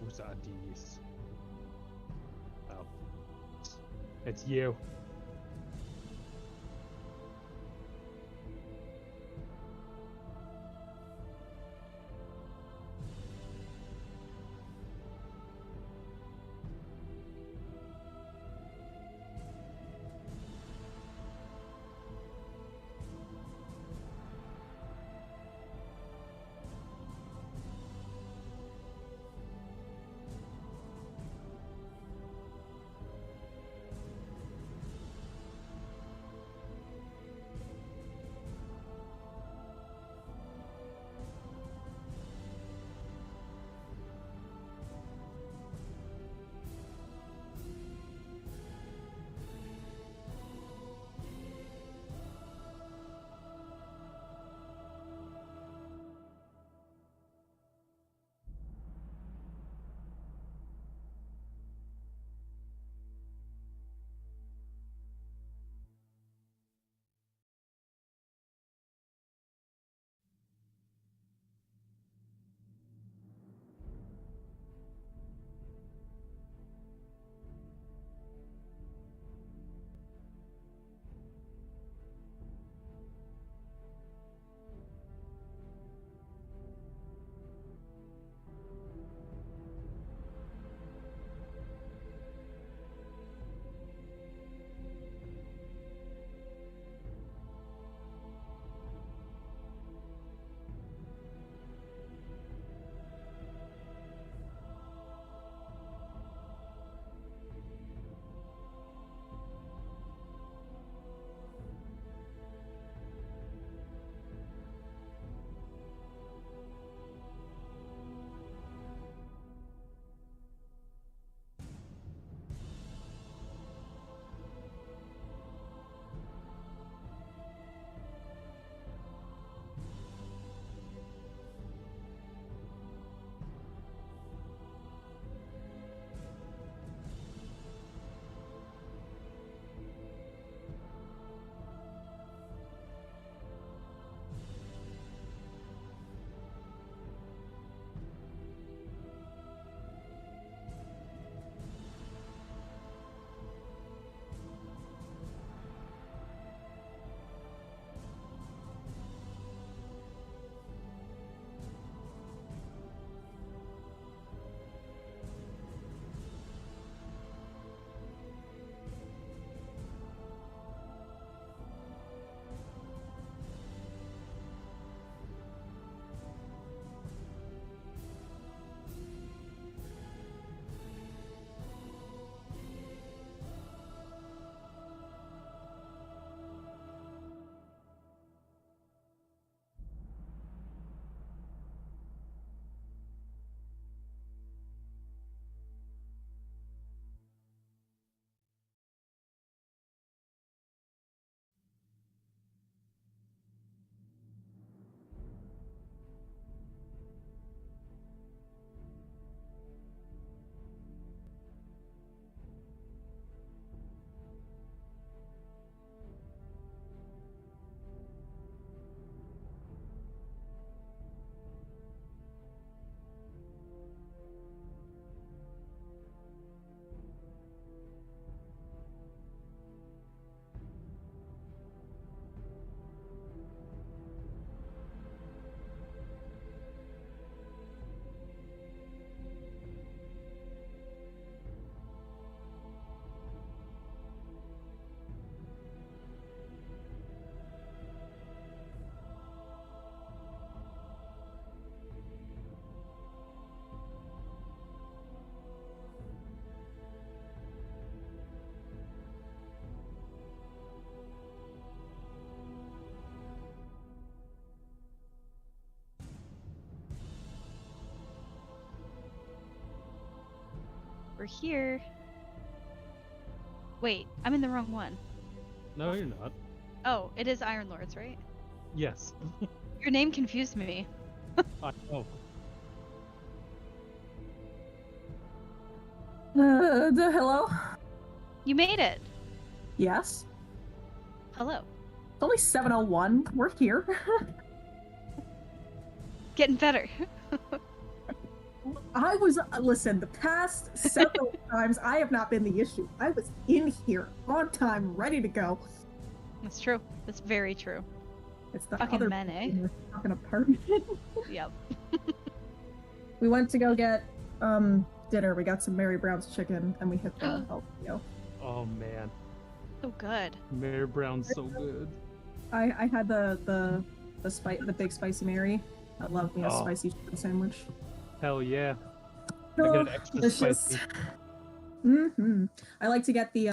usa these. Oh. It's you. We're here. Wait, I'm in the wrong one. No, you're not. Oh, it is Iron Lords, right? Yes. Your name confused me. I know. Hello? You made it. Yes? Hello. It's only 7:01. We're here. Getting better. I was listen. The past several times, I have not been the issue. I was in here on time, ready to go. That's true. That's very true. It's the Fucking other men, eh? in the fucking apartment. Yep. We went to go get dinner. We got some Mary Brown's chicken, and we hit the LPO. Oh man, So good. Mary Brown's so good. I had the big spicy Mary. I love me a Oh. spicy chicken sandwich. Hell yeah. I get an extra delicious. spicy. Mm-hmm. I like to get the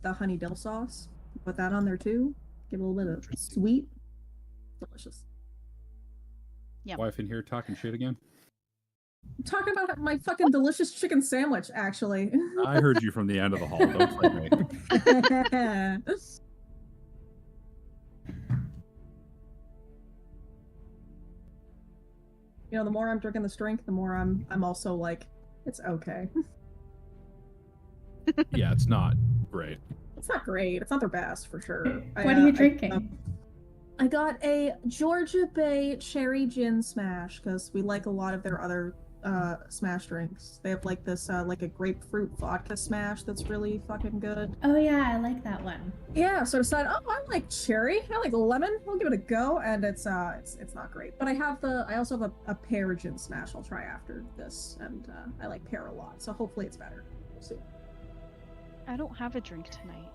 honey dill sauce. Put that on there too. Give it a little bit of sweet. Delicious. Yep. Wife in here talking shit again. I'm talking about my fucking delicious chicken sandwich, actually. I heard you from the end of the hall. Don't blame me. You know, the more I'm drinking this drink, the more I'm also like, it's okay. Yeah, it's not great. It's not great. It's not their best for sure. What are you drinking? I got a Georgia Bay cherry gin smash because we like a lot of their other smash drinks. They have like this like a grapefruit vodka smash that's really fucking good. Oh yeah, I like that one. Yeah, so I decided, oh, I like cherry, I like lemon. I'll give it a go, and it's not great. But I also have a pear gin smash I'll try after this, and I like pear a lot, so hopefully it's better. We'll see. I don't have a drink tonight.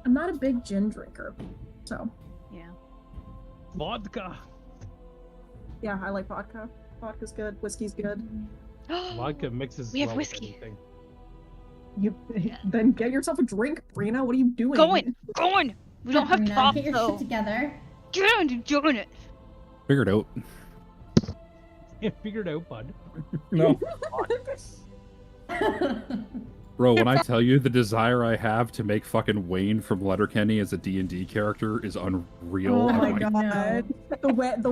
I'm not a big gin drinker, so Yeah. Vodka. yeah, I like vodka. Vodka's good. Whiskey's good. Vodka mixes. We have well with whiskey. anything. You then get yourself a drink, Brina. What are you doing? Going. We don't have Sabrina, top get your though. shit together. Get on to doing it. Figured out. Yeah, figured out, bud. No. Bro, when I tell you the desire I have to make fucking Wayne from Letterkenny as a D&D character is unreal. Oh I'm my like, god. The way No. that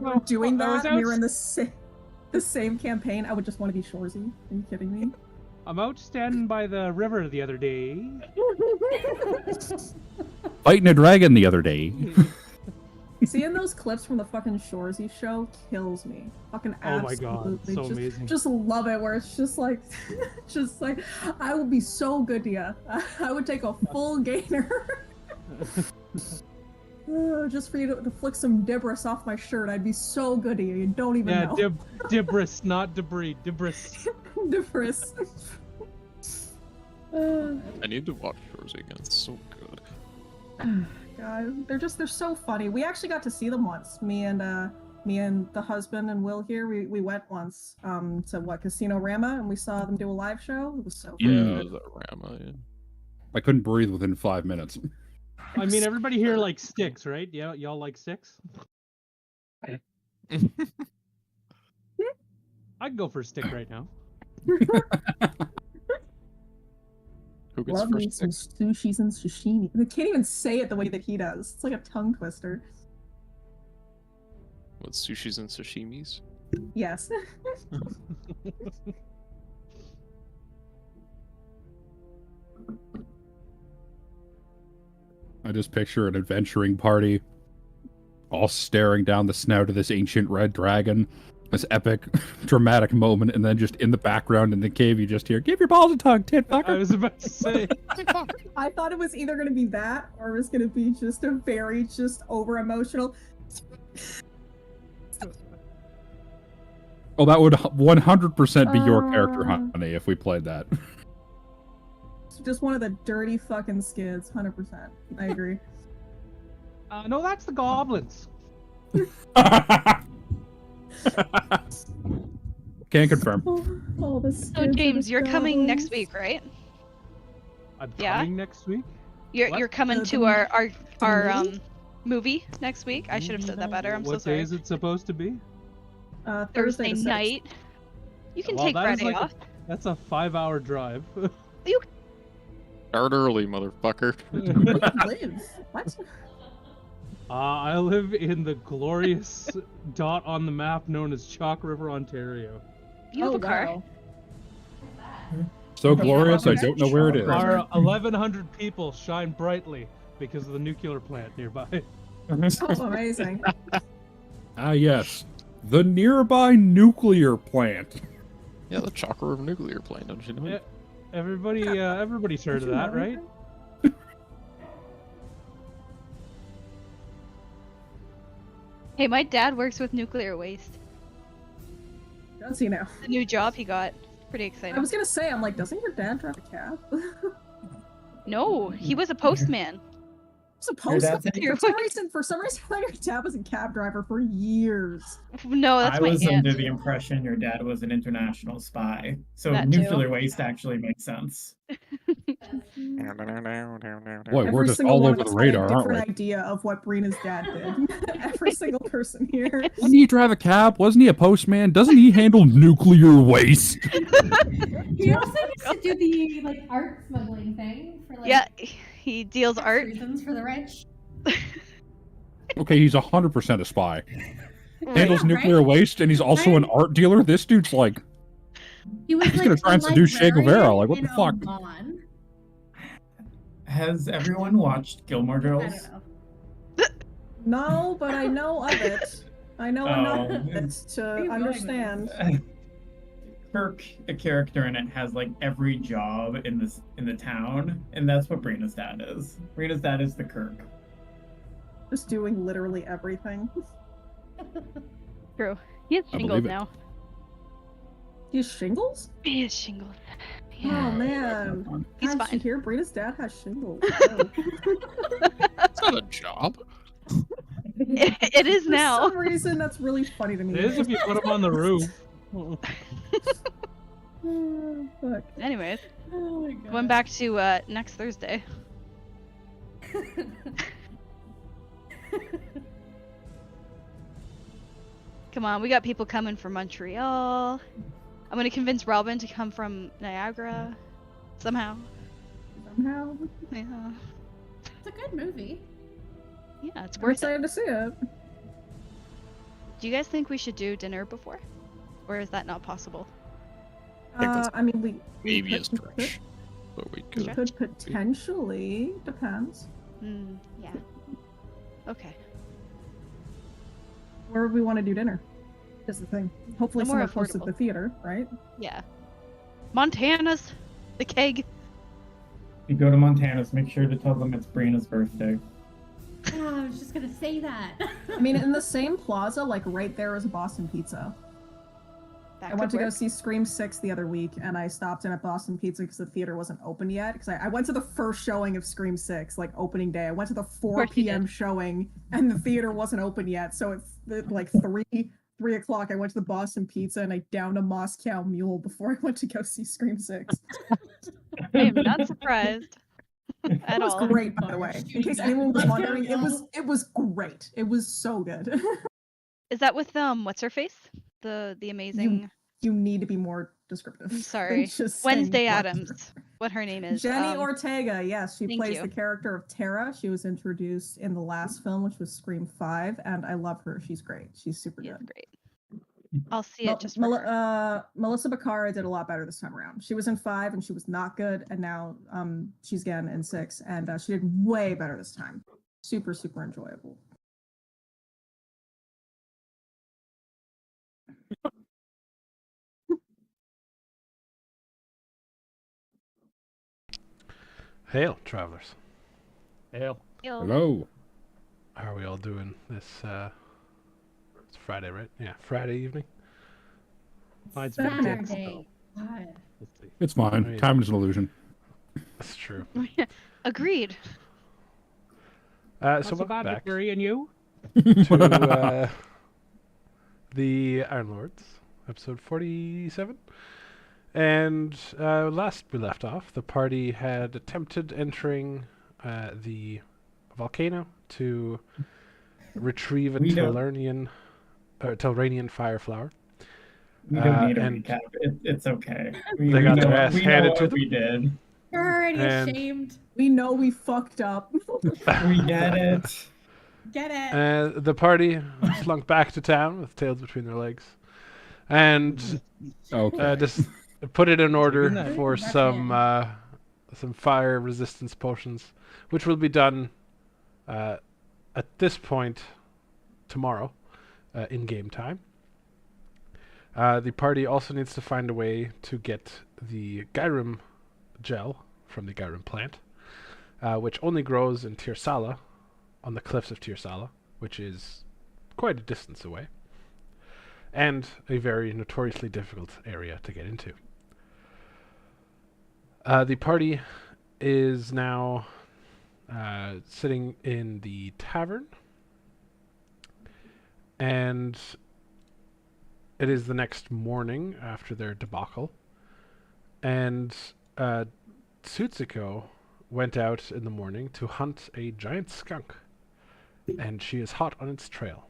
we're doing I was that, and we were out- in the same campaign, I would just want to be Shorzy. Are you kidding me? I'm out standing by the river the other day. Fighting a dragon the other day. Seeing those clips from the fucking Shorzy show kills me. Fucking Oh my god, absolutely. so just, amazing. Just love it where it's just like, I would be so good to you. I would take a full gainer. Just for you to flick some debris off my shirt. I'd be so good to you. You don't even Yeah, know. debris, not debris. Debris. Debris. I need to watch Shorzy again. It's so good. God, they're so funny. We actually got to see them once. Me and the husband and Will here. We went once to Casino Rama, and we saw them do a live show. It was so Yeah, fun. it was at Rama. Yeah. I couldn't breathe within 5 minutes. I mean, everybody here likes sticks, right? Yeah, y'all like sticks? I'd go for a stick right now. Who gets Love me first some pick? sushis and sashimi. I can't even say it the way that he does. It's like a tongue twister. What, sushis and sashimis? Yes. I just picture an adventuring party all staring down the snout of this ancient red dragon. This epic, dramatic moment, and then just in the background in the cave, you just hear, "Give your balls a tug, tit I fucker." was about to say. I thought it was either going to be that or it was going to be just a very just over emotional. Oh, that would 100% be your character, honey, if we played that. Just one of the dirty fucking skids. 100%. I agree. No, that's the goblins. Can't confirm. Oh, the So skids are James, the you're coming next goblins. week, right? I'm Yeah? coming next week. You're What? coming The- to the- our movie? movie next week. I should have said that better. I'm what so sorry. day is it supposed to be? Thursday the 6th. night. You can Well, take that is Friday like off. That's a 5-hour drive. Start early, motherfucker. Where do you live? What? I live in the glorious dot on the map known as Chalk River, Ontario. You have a car. wow. So Yeah, glorious, I okay. don't know where it is. Our 1,100 people shine brightly because of the nuclear plant nearby. Oh, amazing. Ah, yes. The nearby nuclear plant. Yeah, the Chakra River nuclear plant, don't you know? Yeah, everybody's heard of that, right? Hey, my dad works with nuclear waste. Does he now? The new job he got. Pretty I exciting. was gonna say, I'm like, doesn't your dad drive a cab? No, he was a postman. Supposed dad's to. in- For some reason, I thought your dad was a cab driver for years. No, that's I my was aunt. under the impression your dad was an international spy. So That too. nuclear waste actually makes sense. Boy, we're Every just single all one over of the us had a radar, aren't we? different idea of what Brina's dad did. Every single person here. Didn't he drive a cab? Wasn't he a postman? Doesn't he handle nuclear waste? He also used to do the like art smuggling thing for like Yeah, he deals tax art. reasons for the rich. Okay, he's 100% a spy. Right. Handles Yeah, nuclear right? waste, and he's also an art dealer. This dude's like, He was He's like gonna try and the seduce Che Guevara, librarian like, what the in fuck? Oman. Has everyone watched Gilmore I Girls? don't know. No, but I know of it. I know enough of Oh. it to you understand. Kirk, a character in it, has like every job in the town, and that's what Brina's dad is. Brina's dad is the Kirk. Just doing literally everything. True. He has I shingles believe it. now. He has shingles? He has shingles. Oh Yeah. man. He's Guys, fine. you hear Brina's dad has shingles. Oh. It's not a job. It is For now. some reason, that's really funny to me. It is if you put him on the roof. Fuck. Anyways, Oh my god. going back to next Thursday. Come on, we got people coming from Montreal. I'm gonna convince Robin to come from Niagara. Somehow. Somehow. Yeah. It's a good movie. Yeah, it's I'm worth it. excited to see it. Do you guys think we should do dinner before? Or is that not possible? think that's I mean, we Maybe a could- stretch. But we We could. could potentially. Depends. Yeah. Okay. Where would we want to do dinner? Is the thing. Hopefully The more somewhere close to affordable. the theater, right? Yeah. Montana's. The keg. If you go to Montana's, make sure to tell them it's Brina's birthday. Oh, I was just gonna say that. I mean, in the same plaza, like right there is a Boston Pizza. That I went to could go work. see Scream 6 the other week, and I stopped in at Boston Pizza because the theater wasn't open yet. Because I went to the first showing of Scream 6, like opening day. I went to the 4 course you p.m. did. showing, and the theater wasn't open yet. So it's like 3 o'clock. I went to the Boston Pizza, and I downed a Moscow Mule before I went to go see Scream 6. I am not surprised at It was all. great, by the way. In case anyone was wondering, it was great. It was so good. Is that with what's her face? The amazing You need to be more descriptive. I'm than sorry. just saying Wednesday what- Adams. What her name is. Jenny Ortega, yes, she thank plays you. the character of Tara. She was introduced in the last film, which was Scream 5, and I love her. She's great. She's super She is good. great. I'll see it just for her. Melissa Baccara did a lot better this time around. She was in 5 and she was not good, and now she's again in 6, and she did way better this time. Super, super enjoyable. Hail, travelers. Hail. Yo. Hello. How are we all doing this, it's Friday, right? Yeah, Friday evening. Mine's Saturday. God. Let's see. It's fine. Right. Time is an illusion. That's true. Agreed. So Not so welcome bad, back Victory, and you? to the Iron Lords, episode 47. And last we left off, the party had attempted entering the volcano to retrieve a We don't- Telranian fire flower. We don't need a and- recap. It's okay. They got their ass handed to what them. we did. You're already And- ashamed. We know we fucked up. We get it. Get it. The party slunk back to town with tails between their legs, and Okay. just put it in order that. for That's some fire resistance potions, which will be done at this point tomorrow, in game time. The party also needs to find a way to get the Gyrum gel from the Gyrum plant, which only grows in Tirsala, on the cliffs of Tirsala, which is quite a distance away, and a very notoriously difficult area to get into. The party is now sitting in the tavern, and it is the next morning after their debacle, and Tsutsuko went out in the morning to hunt a giant skunk, and she is hot on its trail.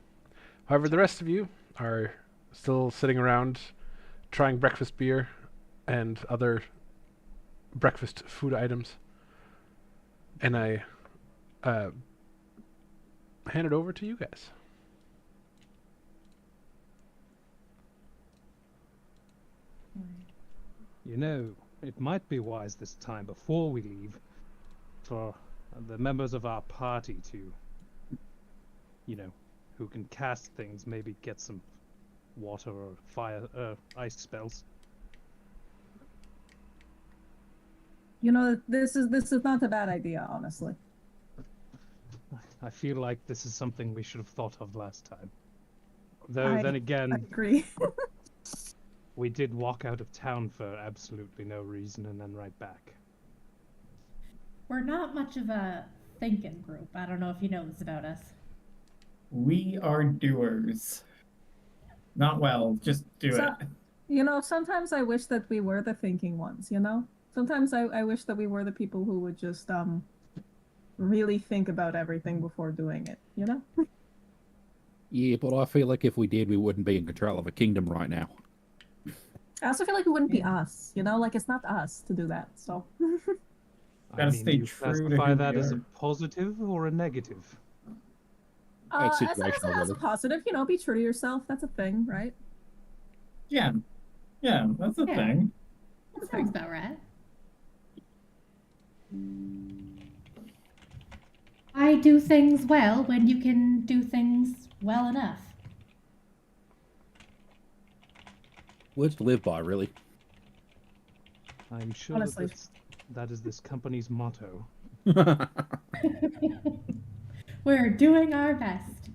However, the rest of you are still sitting around trying breakfast beer and other breakfast food items, and I hand it over to you guys. You know, it might be wise this time before we leave for the members of our party to, you know, who can cast things, maybe get some water or fire, ice spells. You know, this is not a bad idea, honestly. I feel like this is something we should have thought of last time. Though then I again, agree. we did walk out of town for absolutely no reason and then right back. We're not much of a thinking group. I don't know if you know this about us. We are doers. Not well, just do So- it. You know, sometimes I wish that we were the thinking ones, you know? Sometimes I wish that we were the people who would just really think about everything before doing it, you know? Yeah, but I feel like if we did, we wouldn't be in control of a kingdom right now. I also feel like it wouldn't be us, you know? Like, it's not us to do that, so. Gotta stay do you true to classify who that we as a are. positive or a negative? It's As situational, a really. positive, you know, be true to yourself. That's a thing, right? Yeah. Yeah, that's a Yeah. thing. That sounds about right. I do things well when you can do things well enough. Words to live by, really. I'm sure Honestly. that is this company's motto. We're doing our best.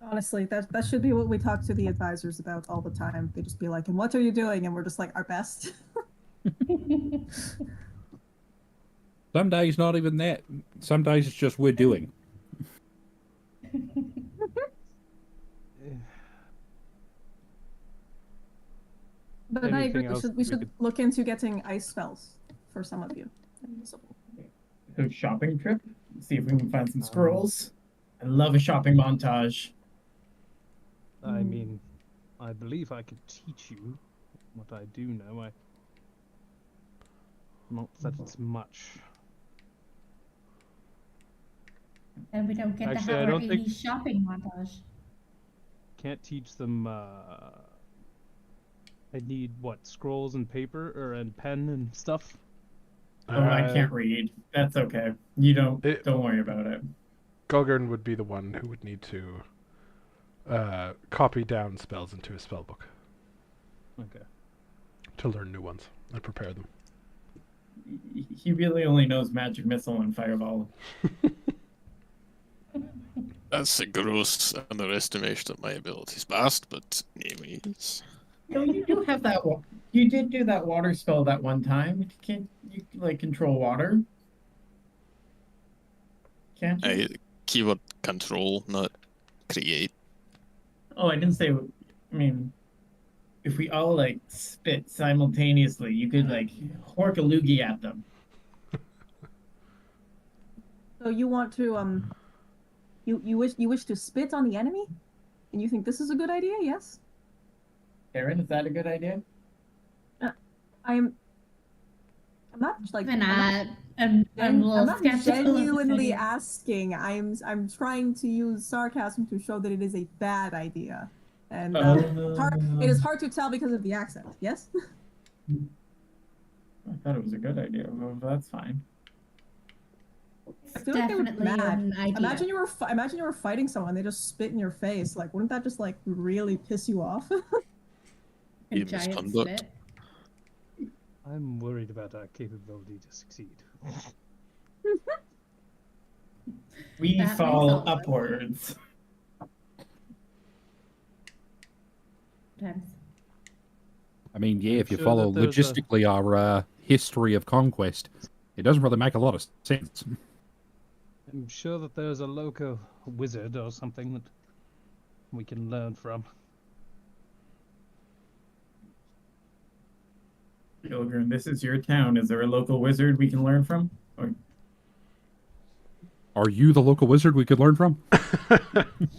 Honestly, that should be what we talk to the advisors about all the time. They just be like, and what are you doing? And we're just like, our best. Some days not even that. Some days it's just we're doing. But I agree, Anything we else should, that we we should could- look into getting ice spells for some of you. A shopping trip. See if we can find some scrolls. I love a shopping montage. I mean, I believe I could teach you what I do know. Not that it's much. And we don't get Actually, to I have our don't think- 80s shopping montage. Can't teach them. I need what, scrolls and paper and pen and stuff. Oh, I can't read. That's okay. You don't worry about it. Gulgurn would be the one who would need to copy down spells into a spell book Okay. to learn new ones and prepare them. He really only knows magic missile and fireball. That's a gross underestimation of my abilities past, but anyways. No, you do have that. You did do that water spell that one time. Can't you like control water? Can't you? I keyword control, not create. Oh, I didn't say. I mean, if we all like spit simultaneously, you could like hork a loogie at them. So you want to you wish to spit on the enemy, and you think this is a good idea? Yes. Aaron, is that a good idea? I'm not like And I'm I'm a I'm little not skeptical of this genuinely idea. asking. I'm trying to use sarcasm to show that it is a bad idea, and it is hard to tell because of the accent. Yes. I thought it was a good idea. Well, that's fine. feel like they would be definitely mad. an idea. Imagine you were fighting someone, they just spit in your face. Like, wouldn't that just like really piss you off? A You giant misconduct. spit. I'm worried about our capability to succeed. We That fall makes all sense. upwards. Sometimes. I mean, yeah, I'm if you sure follow that there's a- logistically our history of conquest, it doesn't really make a lot of sense. I'm sure that there's a local wizard or something that we can learn from. Pilgrim, this is your town. Is there a local wizard we can learn from? Or Are you the local wizard we could learn from?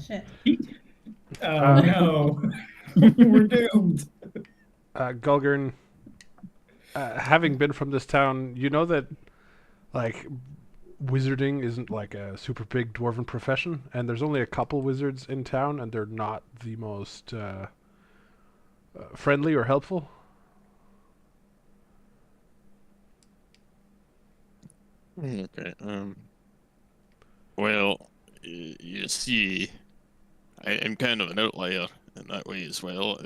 Shit. oh no, we're doomed. Gulgurn, having been from this town, you know that, like, wizarding isn't like a super big dwarven profession, and there's only a couple wizards in town, and they're not the most friendly or helpful. Okay. Well, you see, I'm kind of an outlier in that way as well.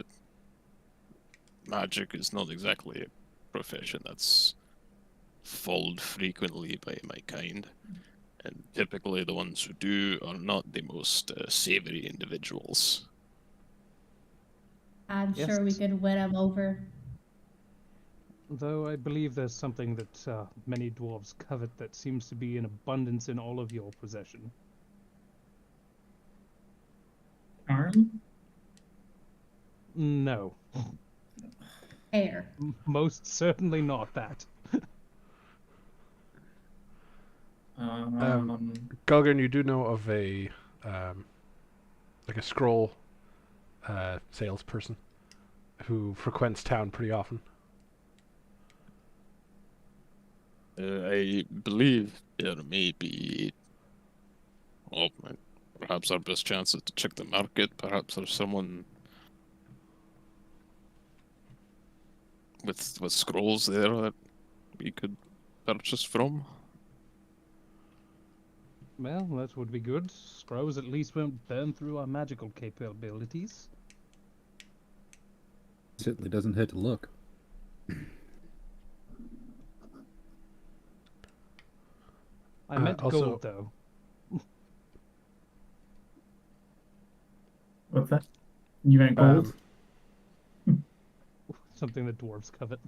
Magic is not exactly a profession that's followed frequently by my kind, and typically the ones who do are not the most savory individuals. I'm Yes. sure we could win him over. Though I believe there's something that many dwarves covet that seems to be in abundance in all of your possession. Charm? No, Air. most certainly not that. Gulgurn, you do know of a like a scroll salesperson who frequents town pretty often. I believe there may be. Well, perhaps our best chance is to check the market. Perhaps there's someone with scrolls there that we could purchase from. Well, that would be good. Scrolls at least won't burn through our magical capabilities. Certainly doesn't hurt to look. I meant also- gold, though. What's that? You meant gold? Something that dwarves covet.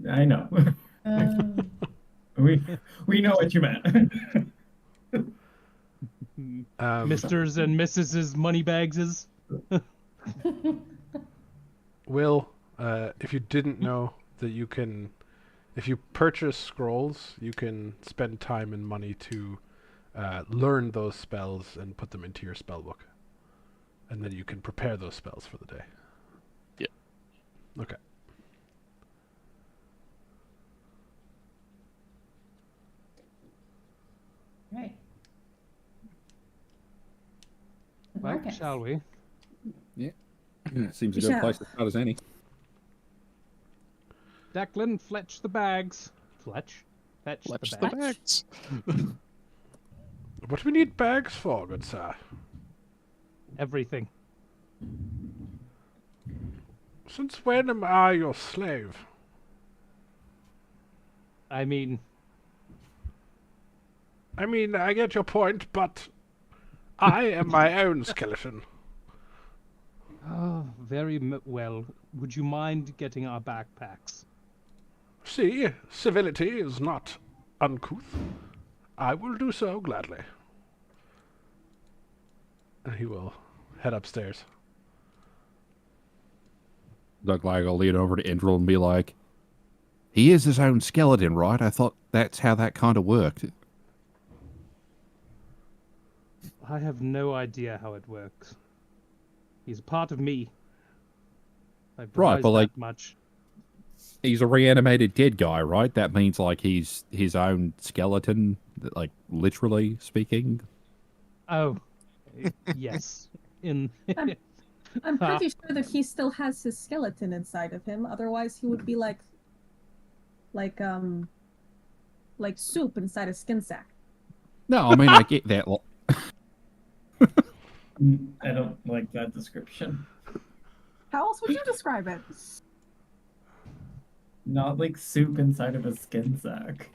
I know. We know what you meant. Misters and Mrs.'s Moneybagses. Will, if you didn't know that you can, if you purchase scrolls, you can spend time and money to learn those spells and put them into your spell book. And then you can prepare those spells for the day. Yeah. Okay. Right. Well, Marcus. shall we? Seems a We good shall. place to start as any. Declan, fetch the bags. Fetch Fetch the the bags. bags. What do we need bags for, good sir? Everything. Since when am I your slave? I mean, I get your point, but I am my own skeleton. oh, very well. Would you mind getting our backpacks? See, civility is not uncouth. I will do so gladly. And he will head upstairs. Doug will lean over to Indril and be like, he is his own skeleton, right? I thought that's how that kind of worked. I have no idea how it works. He's a part of me. I've Right, but, realized like- that much. He's a reanimated dead guy, right? That means, like, he's his own skeleton, like, literally speaking. Oh, yes. In I'm pretty sure that he still has his skeleton inside of him. Otherwise, he would be like soup inside a skin sack. No, I mean like that. I don't like that description. How else would you describe it? Not like soup inside of a skin sack.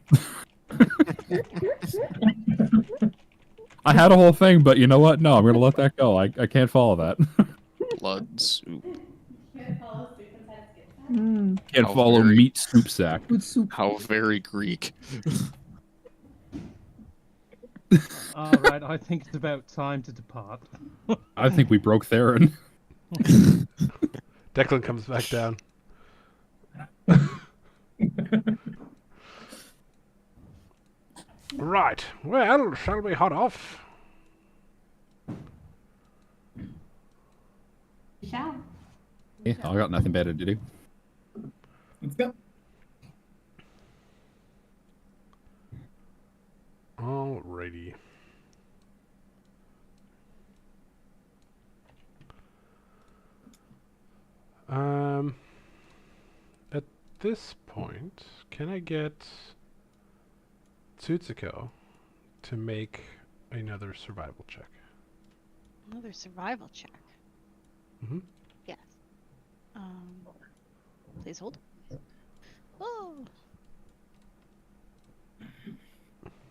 I had a whole thing, but you know what? No, I'm gonna let that go. I can't follow that. Blood soup. Can't How follow very- meat soup sack. With soup. How very Greek. All right, I think it's about time to depart. I think we broke Theron. Declan comes back down. Right. Well, shall we hot off? Shall. Yeah, I got nothing better to do. Let's go. Alrighty. At this point, can I get Tsutsuko to make another survival check? Another survival check. Mm-hmm. Yes. Please hold. Oh.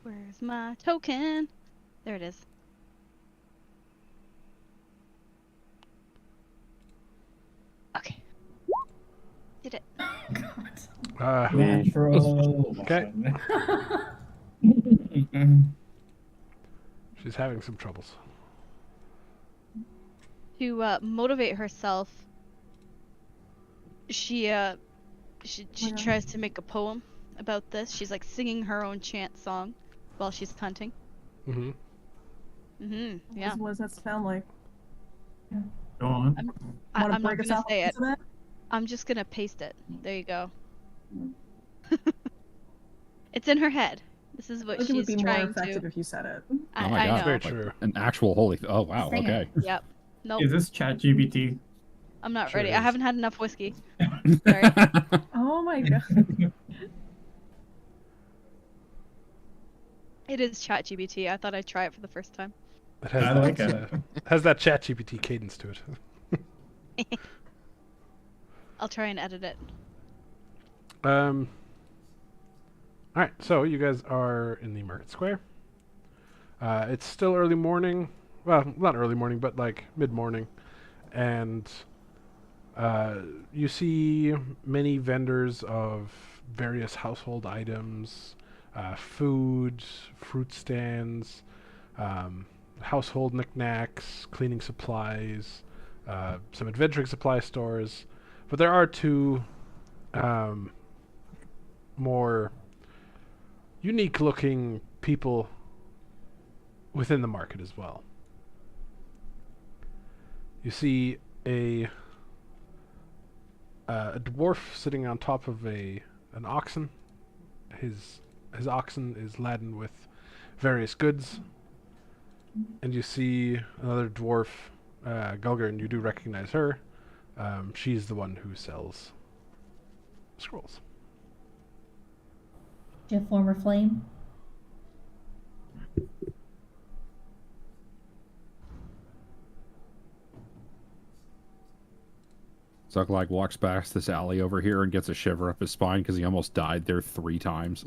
Where's my token? There it is. Okay. Did it. Natural Okay. one. She's having some troubles. To motivate herself, she God. tries to make a poem about this. She's like singing her own chant song while she's hunting. Mm-hmm. Yeah. What does that sound like? Go on. Wanna I'm not break us gonna out say it. into that? I'm just gonna paste it. There you go. It's in her head. This is I what think it would she's be more trying effective to. if you said it. I, Oh my I god, know. Very like true. an actual holy. Oh wow, Sing it. okay. Yep. Nope. Is this ChatGPT? I'm not Sure ready. it I is. haven't had enough whiskey. Sorry. Oh my god. It is ChatGPT. I thought I'd try it for the first time. It has I that, like it. has that ChatGPT cadence to it. I'll try and edit it. All right, so you guys are in the market square. It's still early morning. Well, not early morning, but like mid-morning. And you see many vendors of various household items, food, fruit stands, household knickknacks, cleaning supplies, some adventuring supply stores. But there are two more unique looking people within the market as well. You see a dwarf sitting on top of an oxen. His oxen is laden with various goods. And you see another dwarf, Gulger, and you do recognize her. She's the one who sells scrolls. Do you have former flame? Zucklag walks past this alley over here and gets a shiver up his spine because he almost died there 3 times.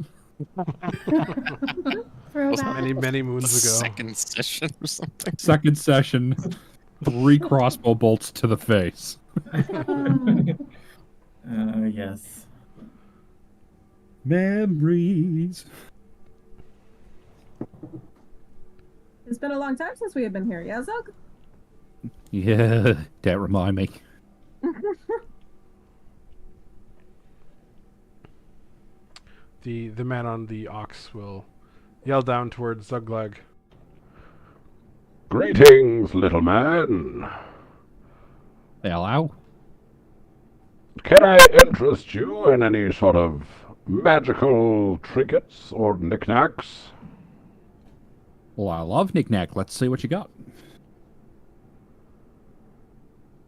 Throwback. Many moons ago. Second session or something. Second session, 3 crossbow bolts to the face. Yes. Memories. It's been a long time since we have been here, yeah, Zug? Yeah, that remind me. The man on the ox will yell down towards Zuglag. Greetings, little man. Hello? Can I interest you in any sort of magical trinkets or knickknacks? Well, I love knick-knack. Let's see what you got.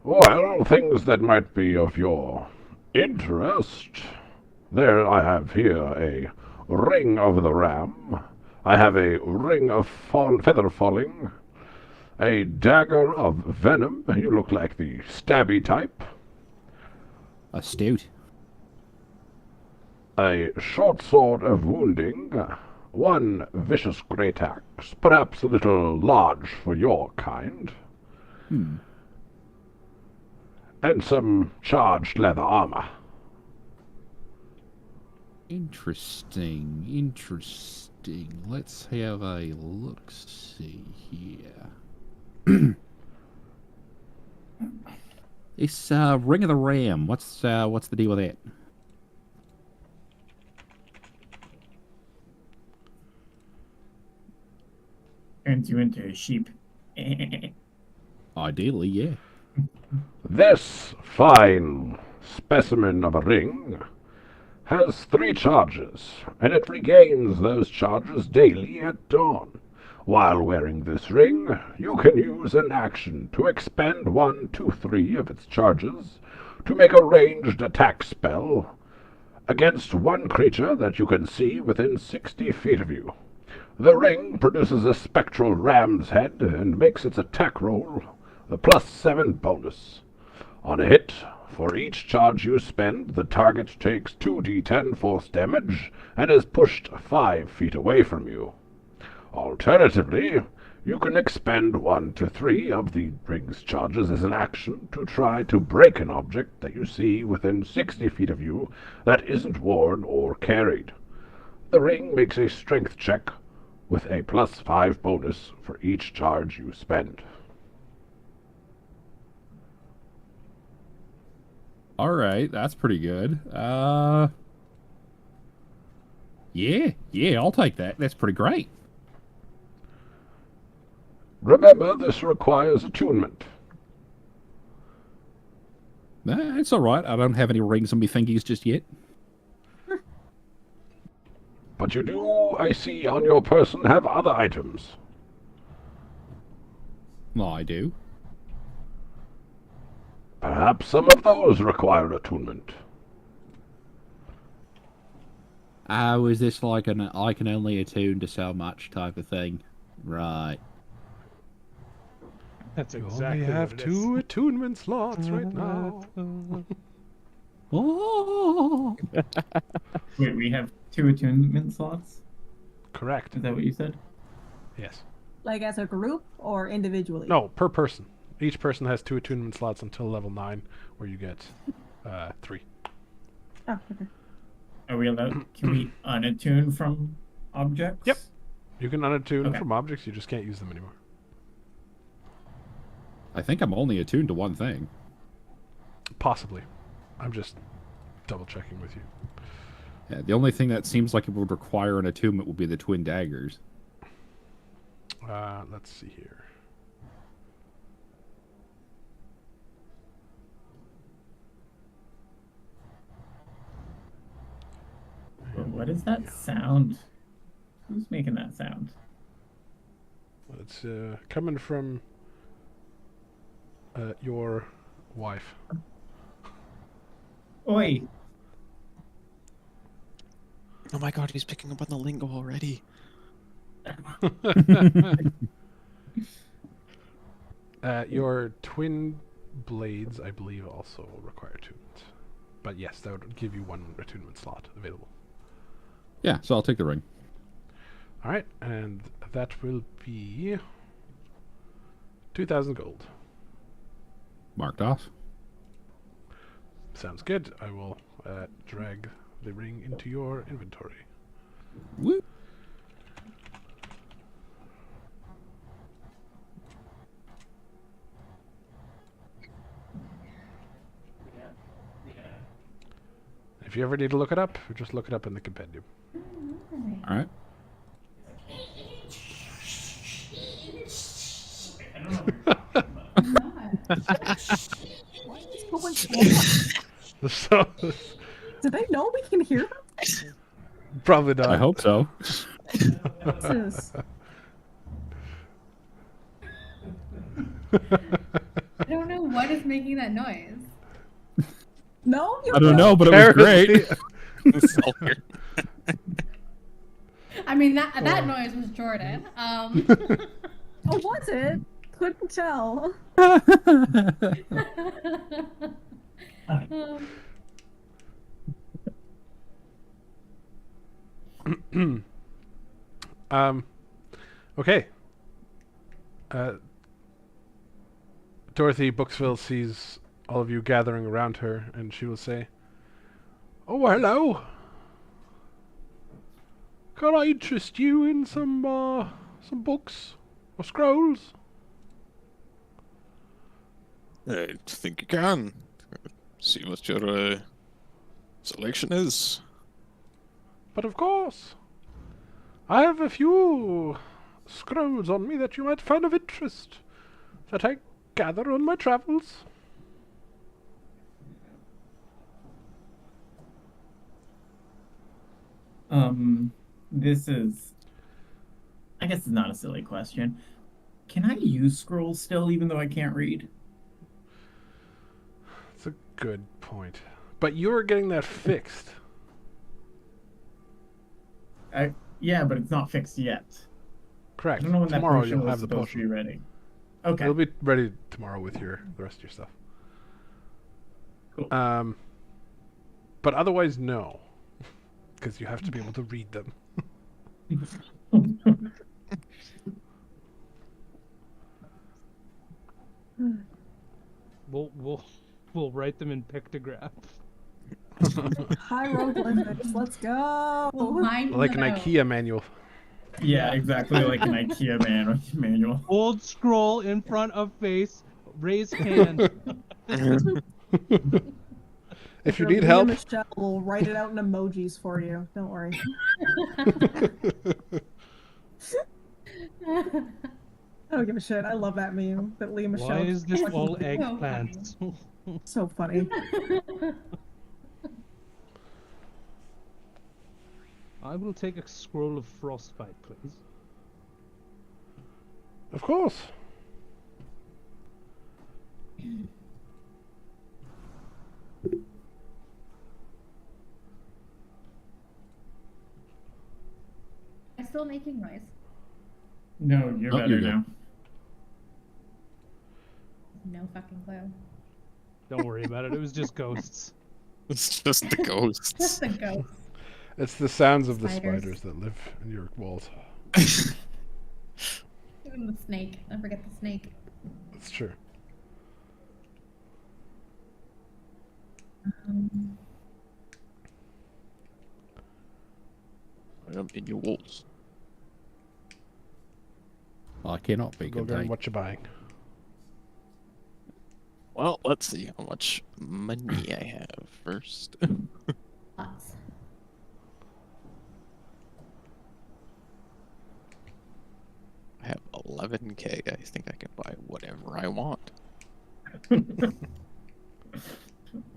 Well, things that might be of your interest. There I have here a ring of the ram, I have a ring of feather falling, a dagger of venom. You look like the stabby type. Astute. A short sword of wounding, one vicious great axe, perhaps a little large for your kind, and some charged leather armor. Interesting. Let's have a look-see here. This Ring of the Ram. What's the deal with that? Turns you into a sheep. Ideally, yeah. This fine specimen of a ring has 3 charges, and it regains those charges daily at dawn. While wearing this ring, you can use an action to expend 1, 2, 3 of its charges to make a ranged attack spell against one creature that you can see within 60 feet of you. The ring produces a spectral ram's head and makes its attack roll the +7 bonus. On a hit, for each charge you spend, the target takes 2d10 force damage and is pushed 5 feet away from you. Alternatively, you can expend 1 to 3 of the ring's charges as an action to try to break an object that you see within 60 feet of you that isn't worn or carried. The ring makes a strength check with a +5 bonus for each charge you spend. All right, that's pretty good. Yeah, I'll take that. That's pretty great. Remember, this requires attunement. It's all right. I don't have any rings on my fingers just yet. But you do, I see, on your person have other items. Well, I do. Perhaps some of those require attunement. Is this like an I can only attune to so much type of thing? Right. That's You exactly only have what it 2 attunement slots right now. Oh. Wait, we have 2 attunement slots? Correct. Is that what you said? Yes. Like as a group or individually? No, per person. Each person has 2 attunement slots until level 9, where you get 3. Oh, okay. Are we allowed? Can we unattune from objects? Yep. You can unattune Okay. from objects, you just can't use them anymore. I think I'm only attuned to one thing. Possibly. I'm just double checking with you. Yeah, the only thing that seems like it would require an attunement would be the twin daggers. Let's see here. What is that sound? Who's making that sound? It's coming from your wife. Oi! Oh my god, he's picking up on the lingo already. Your twin blades, I believe, also require attunement. But yes, that would give you 1 attunement slot available. Yeah, so I'll take the ring. Alright, and that will be 2,000 gold. Marked off. Sounds good. I will drag the ring into your inventory. Woo. If you ever need to look it up, just look it up in the compendium. All right. What's going on? So, Do they know we can hear them? probably not. I hope so. Jesus. I don't know what is making that noise. No, you I don't know, but it was great. It's all weird. I mean, that noise was Jordan. Oh, was it? Couldn't tell. Okay. Dorothy Booksville sees all of you gathering around her, and she will say, "Oh, hello. Can I interest you in some books or scrolls?" I think you can. See what your selection is. But of course, I have a few scrolls on me that you might find of interest that I gather on my travels. This is, I guess it's not a silly question. Can I use scrolls still, even though I can't read? That's a good point. But you're getting that fixed. Yeah, but it's not fixed yet. Correct. I don't know when Tomorrow that potion you'll was have the supposed to be potion. ready. Okay. It'll be ready tomorrow with the rest of your stuff. Cool. But otherwise, no. Because you have to be able to read them. We'll write them in pictographs. Hieroglyphics, let's go. Like an IKEA manual. Yeah, exactly like an IKEA manual. Old scroll in front of face, raise hand. If you Your need Leah help, Michelle will write it out in emojis for you. Don't worry. I don't give a shit. I love that meme that Leah Michelle. Why is this fucking- all eggplants? So funny. I will take a scroll of frostbite, please. of course. Am I still making noise? No, you're Oh, better you're good. now. No fucking clue. Don't worry about it. It was just ghosts. It's just the ghosts. Just a ghost. It's the sounds of the Spiders. spiders that live in your walls. Even the snake. Don't forget the snake. That's true. I am in your walls. I cannot be Go good. learn what you're buying. Well, let's see how much money I have first. Lots. I have 11k. I think I can buy whatever I want.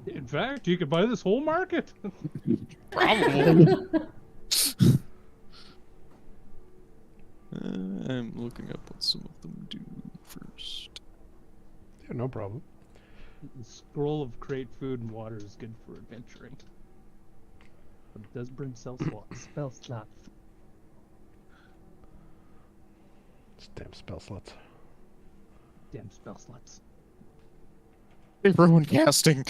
In fact, you could buy this whole market. Probably. I'm looking up what some of them do first. Yeah, no problem. The scroll of create food and water is good for adventuring. But it does bring spell slots. It's damn spell slots. Damn spell slots. They ruin casting.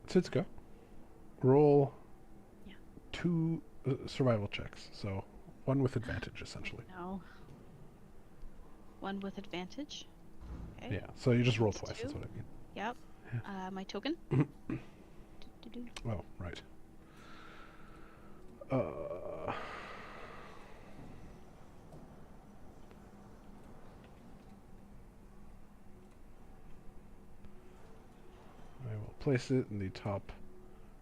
Titsuko, roll Yeah. 2 survival checks. So 1 with advantage, essentially. No. One with advantage. Okay. Yeah. So you just roll That's twice. That's 2. what I mean. Yep. My token. Do-do-do. Oh, right. I will place it in the top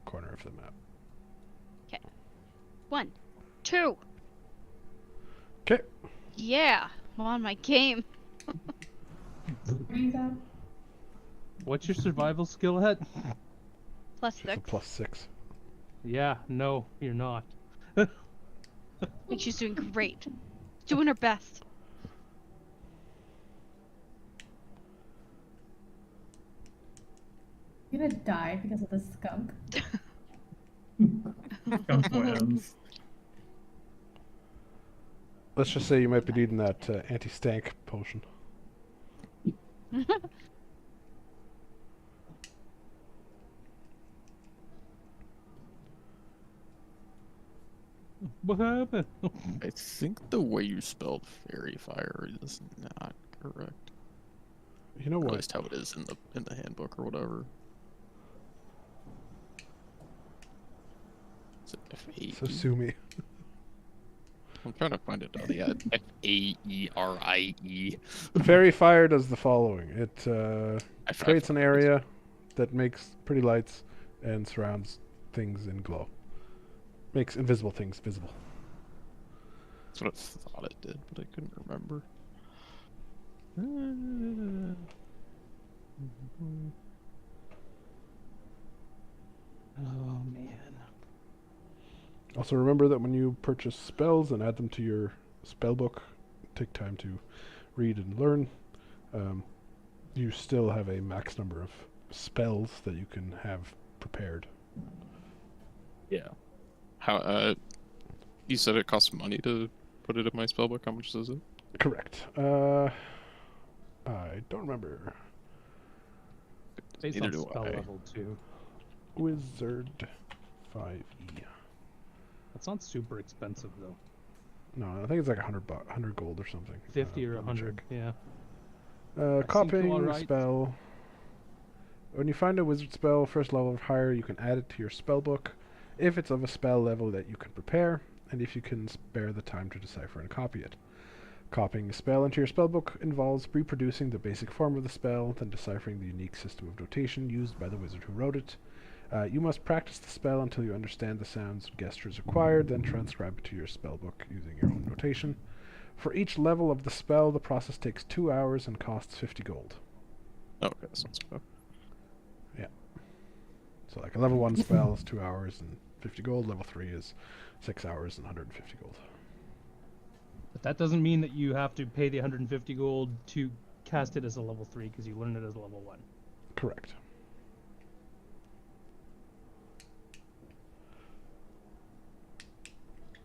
corner of the map. 1, 2. Okay. Yeah, I'm on my game. What is that? What's your survival skill at? Plus She's a 6. plus 6. Yeah, no, you're not. I think she's doing great. Doing her best. I'm gonna die because of the skunk. Skunk wins. Let's just say you might be needing that anti-stank potion. What happened? I think the way you spelled fairy fire is not correct. You know Or at what? least how it is in the handbook or whatever. Is it F-A-E? So sue me. I'm trying to find it. Oh, yeah, F-A-E-R-I-E. Fairy fire does the following. It I creates an found it. area that makes pretty lights and surrounds things in glow. Makes invisible things visible. That's what I thought it did, but I couldn't remember. Oh man. Also remember that when you purchase spells and add them to your spell book, take time to read and learn, you still have a max number of spells that you can have prepared. Yeah. How? You said it costs money to put it in my spellbook. How much is it? Correct. I don't remember. Based Neither on do spell I. level too. Wizard 5e. That's not super expensive though. No, I think it's like 100 gold or something. 50 or let me 100. check. Yeah. Copying alright. spell. When you find a wizard spell, first level or higher, you can add it to your spell book if it's of a spell level that you can prepare, and if you can spare the time to decipher and copy it. Copying a spell into your spellbook involves reproducing the basic form of the spell, then deciphering the unique system of notation used by the wizard who wrote it. You must practice the spell until you understand the sounds and gestures required, then transcribe it to your spellbook using your own notation. For each level of the spell, the process takes 2 hours and costs 50 gold. Oh, okay, that sounds good. So like a level 1 spell is 2 hours and 50 gold, level 3 is 6 hours and 150 gold. But that doesn't mean that you have to pay the 150 gold to cast it as a level 3 because you learned it as a level 1. Correct.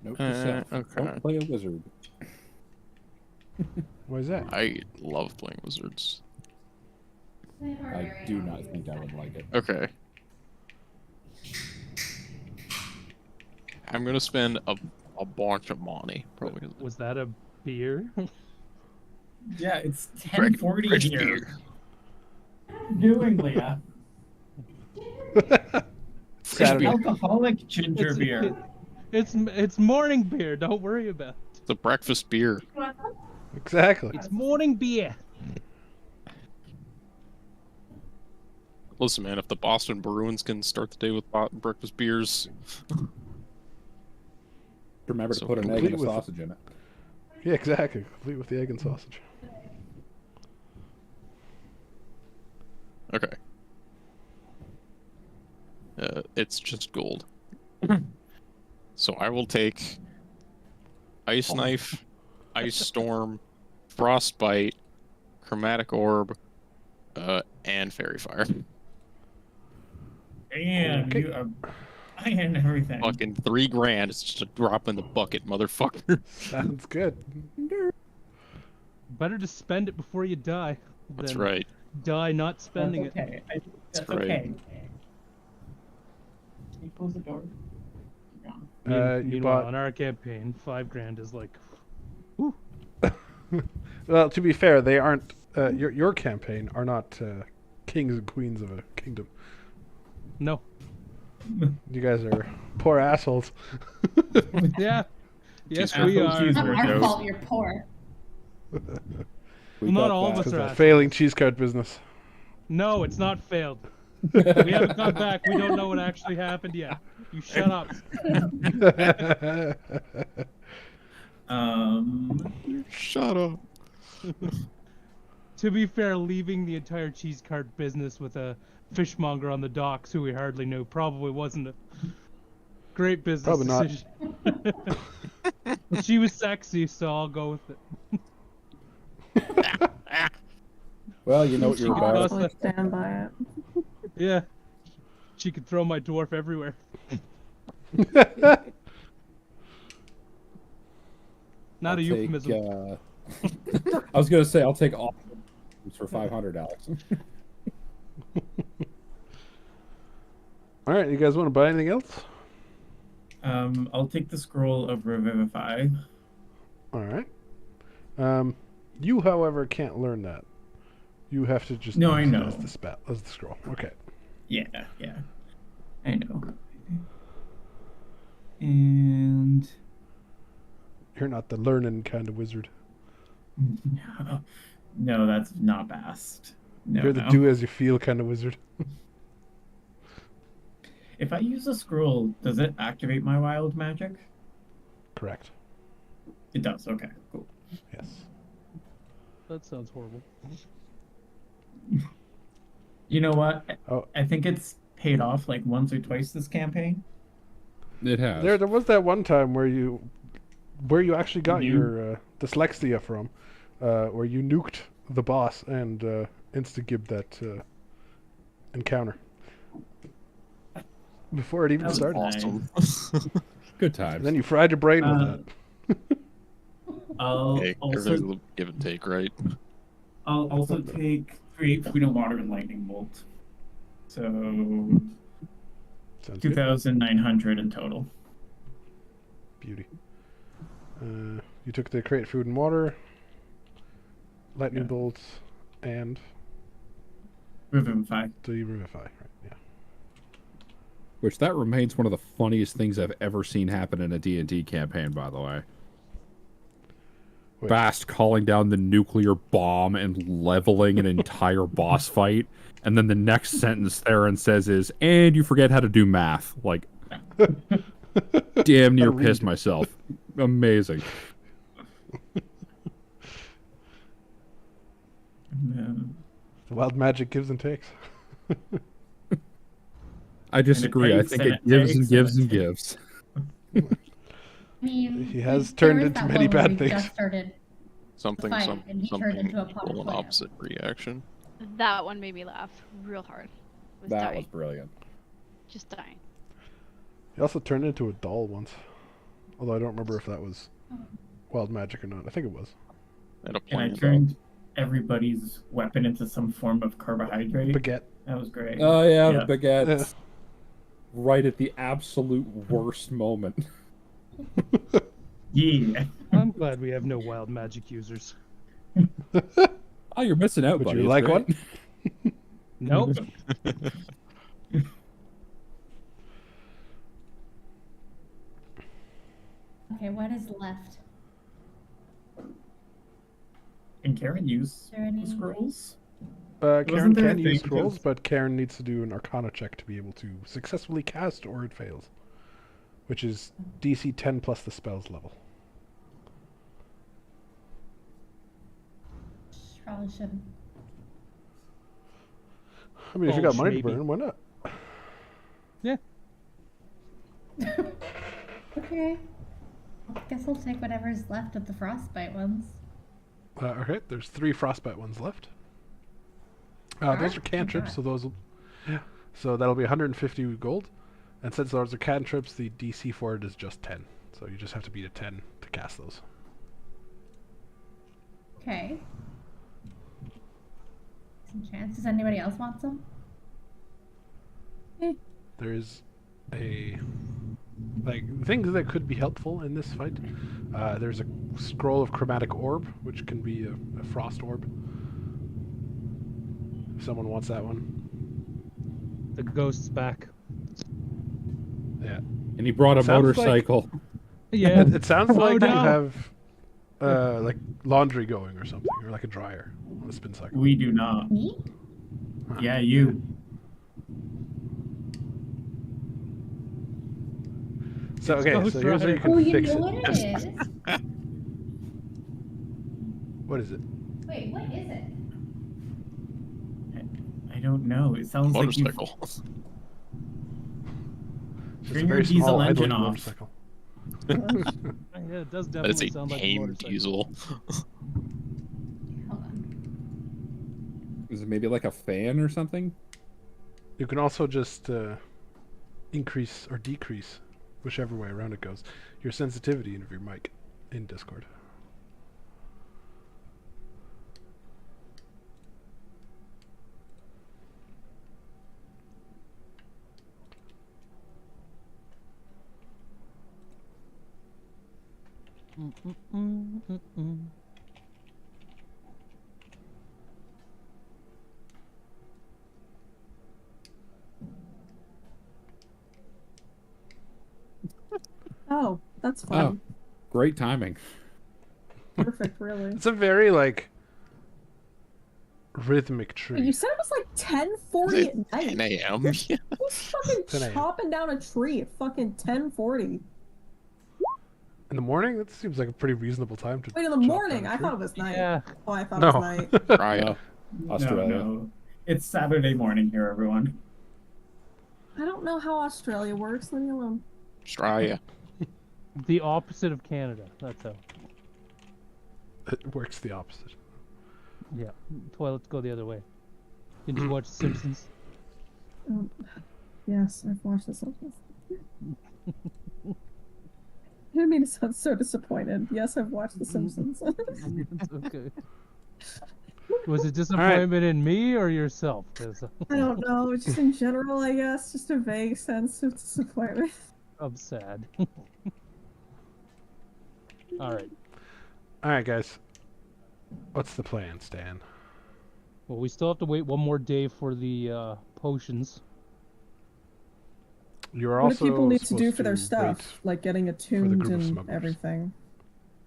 Note to self, okay. don't play a wizard. Why is that? I love playing wizards. I do not think I would like it. Okay. I'm gonna spend a bunch of money, probably. Was that a beer? Yeah, it's Fresh 10:40 here. beer. Doing, Leah. Saturday. Alcoholic ginger beer. It's morning beer. Don't worry about it. It's a breakfast beer. Exactly. It's morning beer. Listen, man, if the Boston Bruins can start the day with breakfast beers, Remember So to put an egg complete and a with- sausage in it. Yeah, exactly. Complete with the egg and sausage. okay. It's just gold. So I will take Ice Knife, Ice Storm, Frostbite, Chromatic Orb, and Fairy Fire. Damn, Okay. you are buying everything. Fucking $3,000. It's just a drop in the bucket, motherfucker. Sounds good. Better to spend it before you die. That's than right. Die not spending That's okay. That's right. okay. Can you close the door? You're gone. it. You Meanwhile, bought. on our campaign, $5,000 is like, Well, to be fair, they aren't. Your campaign are not kings and queens of a kingdom. no. You guys are poor assholes. Yeah. Yes, Cheese we apple are. cheese. It's not our Weirdos. fault you're poor. We Not got all of that. us Because are a assholes. failing cheese cart business. No, it's not failed. We haven't gone back. We don't know what actually happened yet. You shut up. Shut up. To be fair, leaving the entire cheese cart business with a fishmonger on the docks who we hardly knew probably wasn't a great business Probably not. decision. She was sexy, so I'll go with it. Well, you know what She you're could about. cost- Stand by it. Yeah, She could throw my dwarf everywhere. Not a euphemism. I was gonna say I'll take all for 500, Alex. All right, you guys want to buy anything else? I'll take the scroll of Revivify. All right. You, however, can't learn that. You have to just No, I use it know. as the spell, as the scroll. Okay. Yeah, I know. And You're not the learning kind of wizard. no, that's not best. No, You're the no. do as you feel kind of wizard. If I use a scroll, does it activate my wild magic? Correct. It does. Okay, cool. Yes. That sounds horrible. You know what? Oh. I think it's paid off like once or twice this campaign. It has. There was that one time where you actually got your dyslexia from, where you nuked the boss and insta-gibbed that encounter before it even That was started. Awesome. Good times. And then you fried your brain with that. I'll Hey, also everything's a give and take, right? I'll also take Create Food and Water and Lightning Bolt. So Sounds good. 2,900 in total. Beauty. You took the Create Food and Water, Lightning Yeah. Bolts, and Revivify. the Revivify. Right, yeah. Which that remains one of the funniest things I've ever seen happen in a D&D campaign, by the way. Which- Bast calling down the nuclear bomb and leveling an entire boss fight, and then the next sentence Theron says is, "And you forget how to do math." Like, damn near Gotta pissed read. myself. Amazing. And then The wild magic gives and takes. I disagree. I takes think and it it gives takes and gives and and it gives. I mean, He has there turned was into that many one where bad we things. Just started. Something, fight, some, and he turned something into a pot of equal and fire. opposite reaction. That one made me laugh real hard. Was That dying. was brilliant. Just dying. He also turned into a doll once. Although I don't remember if that was wild magic or not. I think it was. And a and I plan. turned everybody's weapon into some form of carbohydrate. Baguette. That was great. Oh yeah, Yeah. the baguette. Yeah. Right at the absolute worst moment. Yeah. I'm glad we have no wild magic users. Oh, you're missing out, Would buddy. you It's like great. one? Nope. Okay, what is left? Can Karen use there any- the scrolls? Karen Wasn't there a can use thing scrolls, because- but Karen needs to do an Arcana check to be able to successfully cast, or it fails. Which is DC 10 plus the spell's level. Probably shouldn't. I mean, if you got Bulge, money maybe. to burn, why not? Okay. I guess I'll take whatever's left of the frostbite ones. Okay, there's 3 frostbite ones left. Those Alright, are cantrips, okay. so those will... Yeah. So that'll be 150 gold. And since those are cantrips, the DC for it is just 10. So you just have to beat a 10 to cast those. Okay. Some chance. Does anybody else want some? There is a... Like, things that could be helpful in this fight. There's a scroll of chromatic orb, which can be a frost orb. If someone wants that one. The ghost's back. Yeah. And he brought a Sounds like- motorcycle. Yeah. It sounds Oh, like you no. have like laundry going or something, or like a dryer on a spin cycle. We do not. Me? Yeah, you. So okay, Ghost so here's where you Rider. can Oh, you fix know it. what it is? What is it? Wait, what is it? I don't know. It sounds like you Motorcycle. Just Turn a your very diesel small engine idling off. motorcycle. Yeah, it does That is definitely a sound like a tame motorcycle. diesel. Hold on. Is it maybe like a fan or something? You can also just increase or decrease, whichever way around it goes, your sensitivity of your mic in Discord. Oh, that's fun. Oh, great timing. Perfect, really. It's a very like rhythmic tree. You said it was like 10:40 at night. 10 a.m. Who's fucking 10 a.m. chopping down a tree at fucking 10:40? In the morning? That seems like a pretty reasonable time to. Wait, in the chop morning? down a I tree. thought it was night. Yeah. Oh, I thought No. it was night. Right. Australia. No. It's Saturday morning here, everyone. I don't know how Australia works. Leave me alone. Australia. The opposite of Canada. That's how. It works the opposite. Yeah. Toilets go the other way. Did you watch Simpsons? Yes, I've watched this. I didn't mean to sound so disappointed. Yes, I've watched The Simpsons. Okay. Was it disappointment in me or yourself? 'Cause I don't know. Just in general, I guess. Just a vague sense of disappointment. I'm sad. All right. All right, guys. What's the plan, Stan? Well, we still have to wait one more day for the potions. You're What do also people need to do supposed for their wait stuff? Like getting group attuned of and smugglers. everything.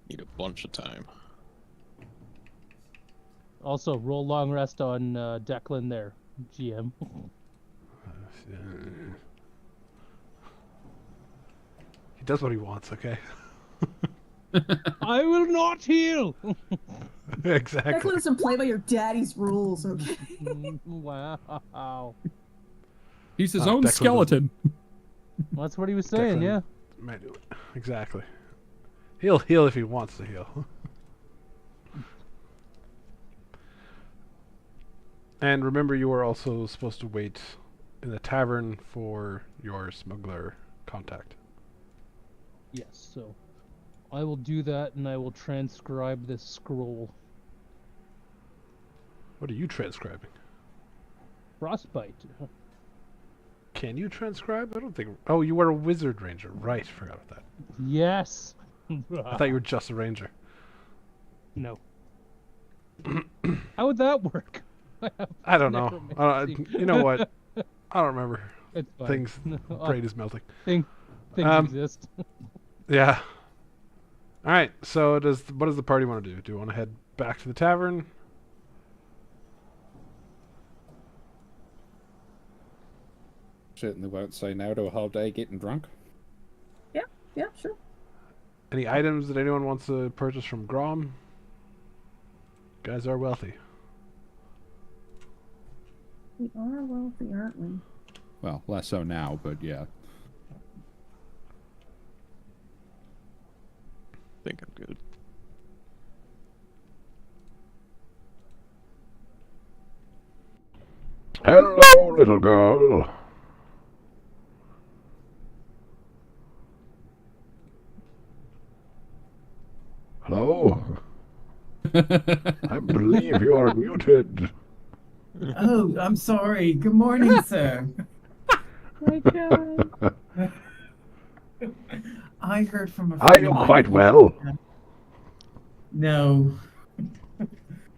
Need a bunch of time. Also, roll long rest on Declan there, GM. He does what he wants, okay? I will not heal. Exactly. Declan doesn't play by your daddy's rules, okay? Wow. He's his Oh, own Declan skeleton. That's what he was saying, Declan yeah. might do it. Exactly. He'll heal if he wants to heal. And remember, you are also supposed to wait in the tavern for your smuggler contact. Yes, so I will do that and I will transcribe this scroll. What are you transcribing? Frostbite. Can you transcribe? I don't think. Oh, you were a wizard ranger. Right, forgot about that. Yes. I thought you were just a ranger. No. How would that work? I don't know. Necromancy. You know what? I don't remember. It's fine. Things. Brain is melting. Things Um, exist. Yeah. All right. So what does the party want to do? Do you want to head back to the tavern? Certainly won't say no to a whole day getting drunk. Yeah, sure. Any items that anyone wants to purchase from Grom? Guys are wealthy. We are wealthy, aren't we? Well, less so now, but yeah. I think I'm good. Hello, little girl. Hello? I believe you are muted. Oh, I'm sorry. Good morning, sir. My God. I heard from a Are friend you of mine- quite well? No.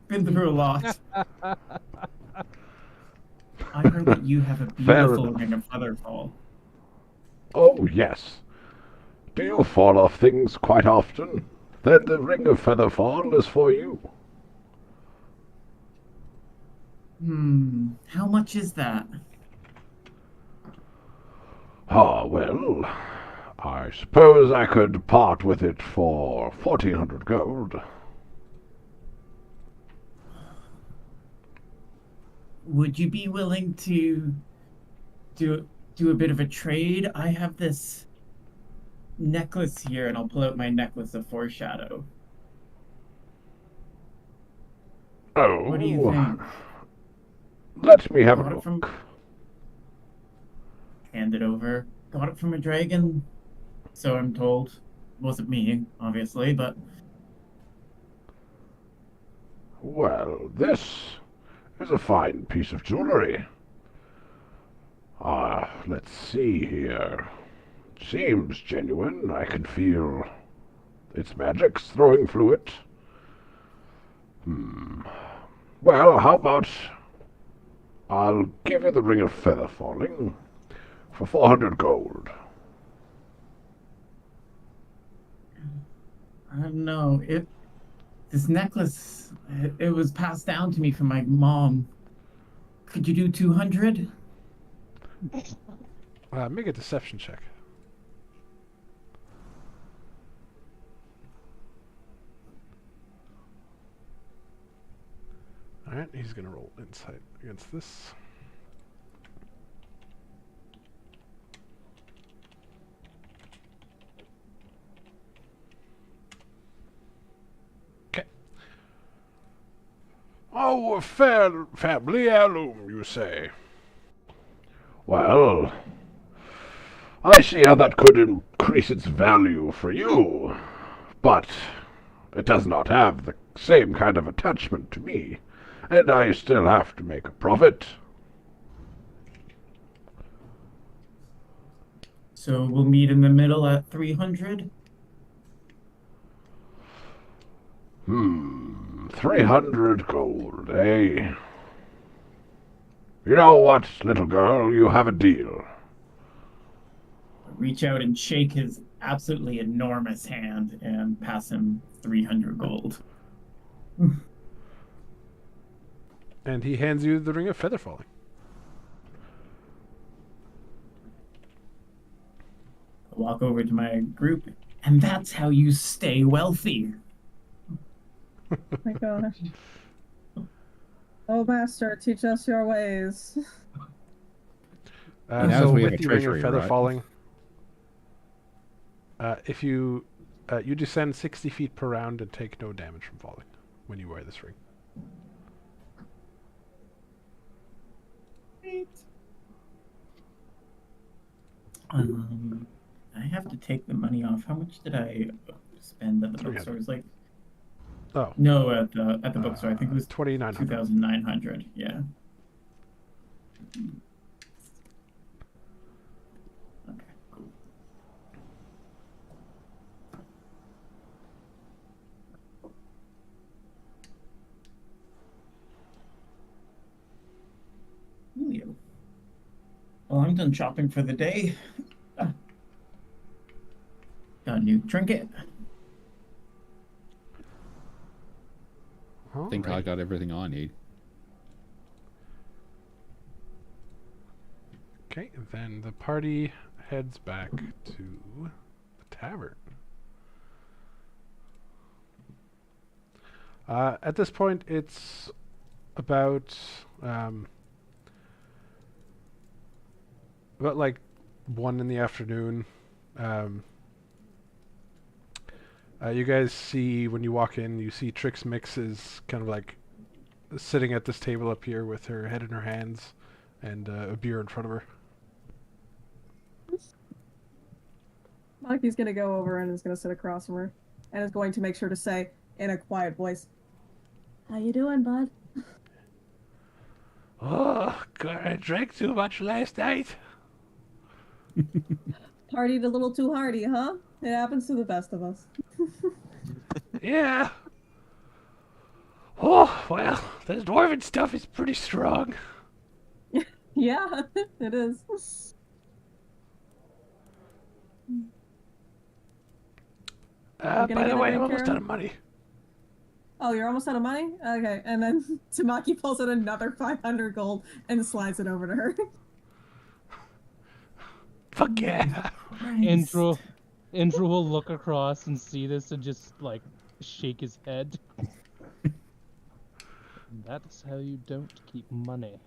Been through a lot. I heard that you have a beautiful enough. ring of Featherfall. Oh, yes. Do you fall off things quite often? Then the Ring of Featherfall is for you. How much is that? Ah, well, I suppose I could part with it for 1,400 gold. Would you be willing to do a bit of a trade? I have this necklace here, and I'll pull out my necklace of foreshadow. Oh, What do you think? let me have a Brought it from- look. Hand it over. got it from a dragon. So I'm told. Wasn't me, obviously, but Well, this is a fine piece of jewelry. Let's see here. Seems genuine. I can feel its magics throwing through it. Well, how about I'll give you the Ring of Feather Falling for 400 gold. I don't know. This necklace, it was passed down to me from my mom. Could you do 200? Make a deception check. Alright, he's gonna roll insight against this. Okay. Oh, a fair family heirloom, you say? Well, I see how that could increase its value for you, but it does not have the same kind of attachment to me, and I still have to make a profit. So we'll meet in the middle at 300? 300 gold, eh? You know what, little girl, you have a deal. Reach out and shake his absolutely enormous hand and pass him 300 gold. And he hands you the Ring of Feather Falling. I walk over to my group, and that's how you stay wealthy. Oh my gosh. Oh, master, teach us your ways. Now So we have with a the Ring of treasury, Feather right? Falling, if you descend 60 feet per round and take no damage from falling when you wear this ring. I have to take the money off. How much did I spend at the 300. bookstore? It was like Oh, no, at the bookstore. I think it was 2,900. 2,900. Yeah. Okay, cool. Ooh. Well, I'm done shopping for the day. Got a new trinket. I think I got everything I need. Okay, then the party heads back to the tavern. At this point, it's about like 1 in the afternoon. You guys see, when you walk in, you see Trix Mix is kind of like sitting at this table up here with her head in her hands and a beer in front of her. Monkey's gonna go over and is gonna sit across from her, and is going to make sure to say in a quiet voice, "How you doing, bud?" Oh, God, I drank too much last night. Partied a little too hardy, huh? It happens to the best of us. Yeah. Oh, well, this dwarven stuff is pretty strong. Yeah, it is. By gonna the get way, it, I'm almost Karen? out of money. Oh, you're almost out of money? Okay, and then Tamaki pulls out another 500 gold and slides it over to her. Fuck yeah. Indra will look across and see this and just like shake his head. That's how you don't keep money.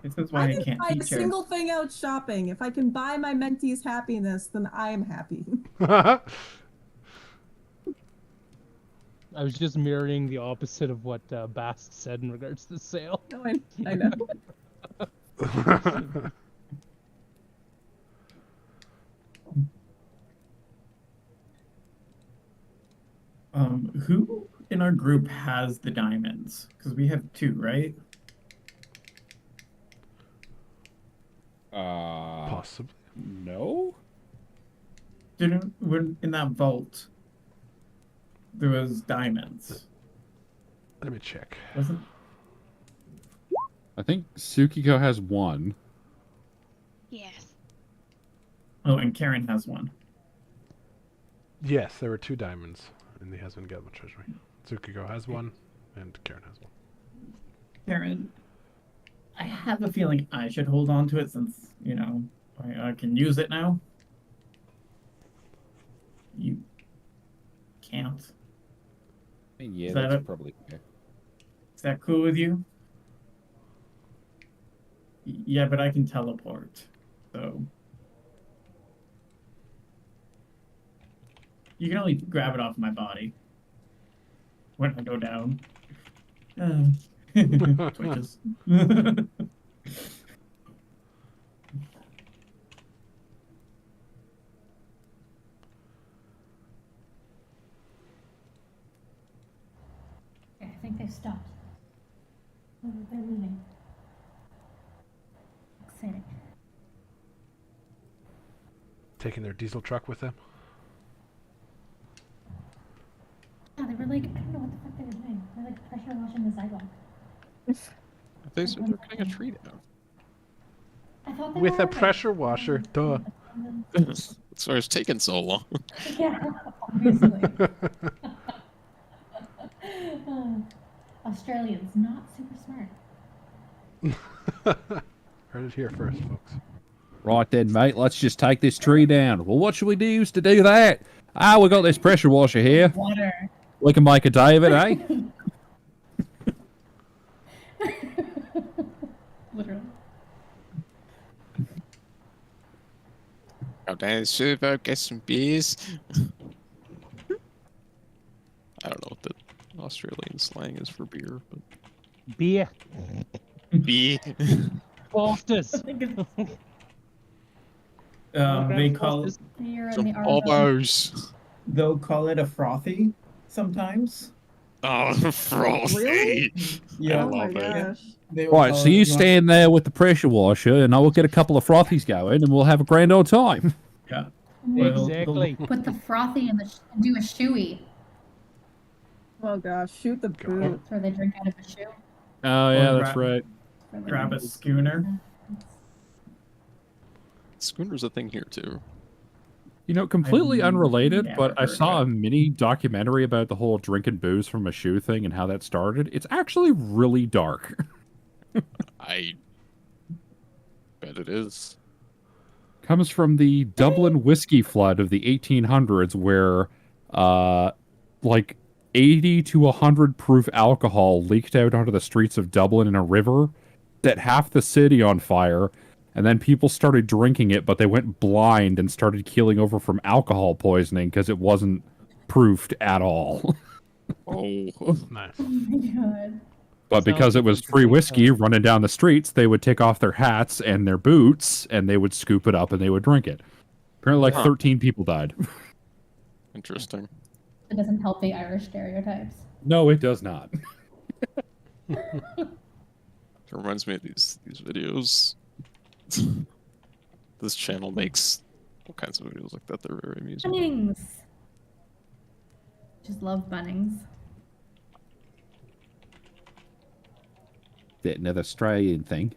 This is why I can can't buy a teach her. single thing out shopping. If I can buy my mentee's happiness, then I am happy. I was just mirroring the opposite of what Bast said in regards to the sale. No, I know. Who in our group has the diamonds? Because we have 2, right? Possibly. No. When in that vault there was diamonds, Let me check. wasn't? I think Tsukiko has 1. Yes. Oh, and Karen has 1. Yes, there were 2 diamonds in the Husband Gelman treasury. Tsukiko has 1, and Karen has 1. Karen, I have a feeling I should hold on to it since I can use it now. You can't. Yeah, Is that that's it? probably fair. Is that cool with you? Yeah, but I can teleport, so you can only grab it off my body when I go down. Twitches. Okay, I think they stopped. Oh, they're leaving. Exciting. Taking their diesel truck with them. Yeah, they were like, I don't know what the fuck they were doing. They're like pressure washing the sidewalk. They said they're cutting a tree down. I thought they With were, a like, pressure washer. Duh. That's why it's taking so long. Yeah, obviously. Australians, not super smart. Heard it here first, folks. Right then, mate. Let's just take this tree down. Well, what should we use to do that? Ah, we got this pressure washer here. Water. We can make a day of it, eh? Literally. Go down to the servo, get some beers. I don't know what the Australian slang is for beer, but Beer. beer. Foster's. I think it's They call it, beer in Some the Arvo. Obos. they'll call it a frothy sometimes. Oh, frothy. Really? Yeah, I Oh my love it. gosh. They will Right, call so it- you want- stand there with the pressure washer, and I will get a couple of frothies going, and we'll have a grand old time. Yeah. Well, Exactly. Put the frothy in the do a shoey. Oh gosh, shoot the boot. That's where they drink out of a shoe. Oh, yeah, yeah, that's that's right. Grab a schooner. Schooner's a thing here too. You know, completely I've unrelated, never but I heard saw of a mini documentary about the whole drinking booze from a shoe thing and how that started. It's actually really dark. I bet it is. Comes from the Dublin whiskey flood of the 1800s, where, like, 80 to 100 proof alcohol leaked out onto the streets of Dublin in a river, set half the city on fire, and then people started drinking it, but they went blind and started keeling over from alcohol poisoning because it wasn't proofed at all. Oh, Nice. Oh my god. But because it was free whiskey running down the streets, they would take off their hats and their boots, and they would scoop it up and they would drink it. Apparently, like Huh. 13 people died. interesting. It doesn't help the Irish stereotypes. No, it does not. It reminds me of these videos. This channel makes all kinds of videos like that. They're very amusing. Bunnings. Just love Bunnings. That another Australian thing.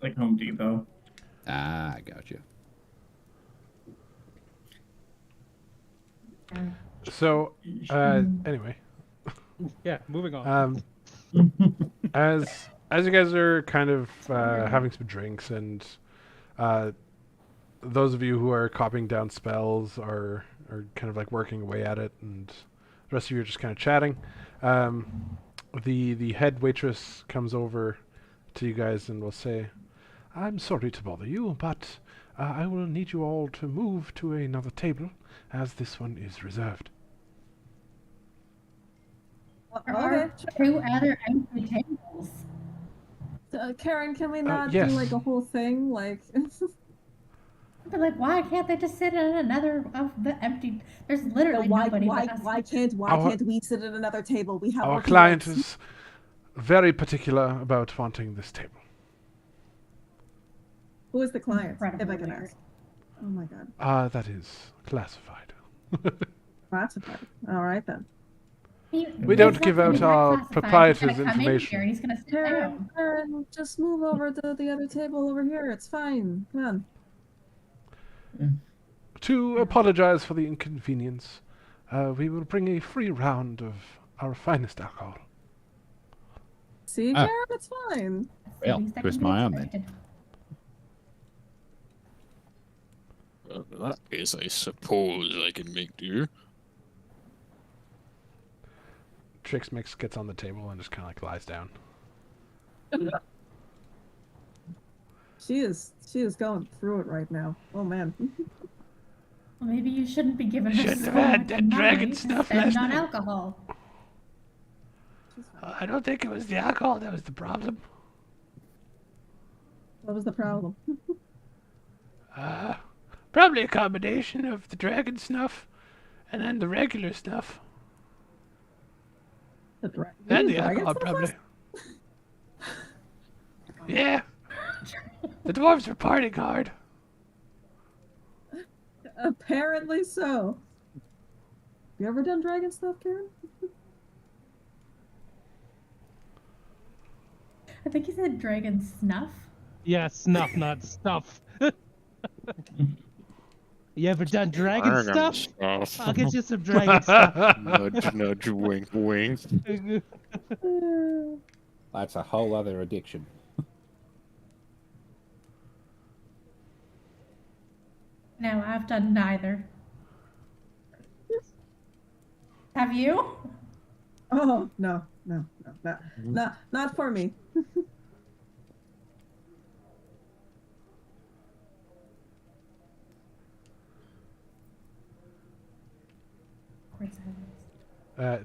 Like Home Depot. Ah, I got you. So, anyway, Yeah, moving on. as you guys are kind of having some drinks, and those of you who are copying down spells are kind of like working away at it, and the rest of you are just kind of chatting. The head waitress comes over to you guys and will say, "I'm sorry to bother you, but I will need you all to move to another table, as this one is reserved." There Okay. are 2 other empty tables. Karen, can we not yes. do like a whole thing? Like, But like, why can't they just sit at another of the empty? There's literally nobody but us. Why can't we sit at another table? We have Our open client rights. is very particular about wanting this table. Who is the client, Incredibly if I can weird. ask? Oh my god. That is classified. Classified. All right then. We don't give out our proprietors' information. He's gonna sit down. Karen, just move over to the other table over here. It's fine. Come on. To apologize for the inconvenience, we will bring a free round of our finest alcohol. See, Ah. Karen, it's fine. Well, twist my arm then. In that case, I suppose I can make do. Trix gets on the table and just kind of like lies down. She is going through it right now. Oh man. Well, maybe you shouldn't be giving her Shouldn't so have had much that dragon money to stuff spend last on night. alcohol. I don't think it was the alcohol that was the problem. What was the problem? Probably a combination of the dragon snuff and then the regular stuff. The dragon. And the alcohol, probably. Yeah. The dwarves were partying hard. Apparently so. You ever done dragon stuff, Karen? I think he said dragon snuff. Yeah, snuff, not stuff. You ever done dragon stuff? I'll get you some dragon stuff. Nudge, nudge, wink, wink. That's a whole other addiction. No, I've done neither. Have you? Oh no, not for me.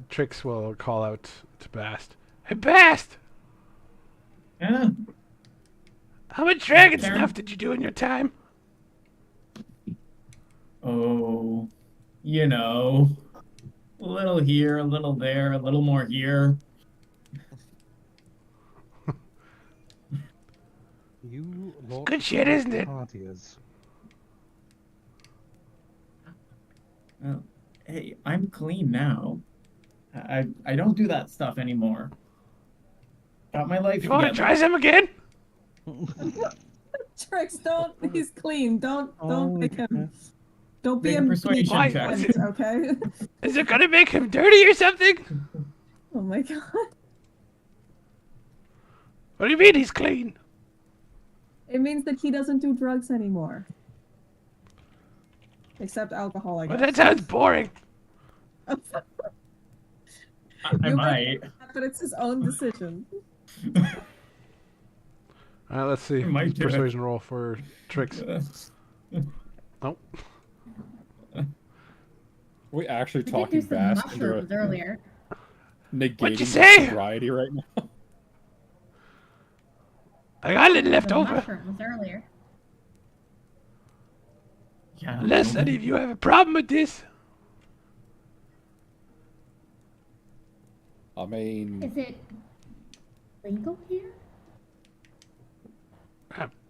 Trix will call out to Bast. Hey, Bast! Yeah. How much dragon Karen? stuff did you do in your time? Oh, you know, a little here, a little there, a little more here. You lot Good shit, isn't it? partiers. Well, hey, I'm clean now. I don't do that stuff anymore. Got my life You want to together. try some again? Trix, don't. He's clean. Don't Oh, make him. Don't be Make a him. persuasion Why? check. Okay. Is it gonna make him dirty or something? Oh my god. What do you mean he's clean? It means that he doesn't do drugs anymore. Except alcohol, I Well, guess. that sounds boring. I You might. But it's his own decision. Alright, let's see. You might do it. Persuasion roll for Trix. Nope. We actually We did do talking some fast mushrooms earlier. negating What'd you say? sobriety right now. I got a little left Some over. mushrooms earlier. Yeah. Unless any of you have a problem with this. I mean, Is it legal here?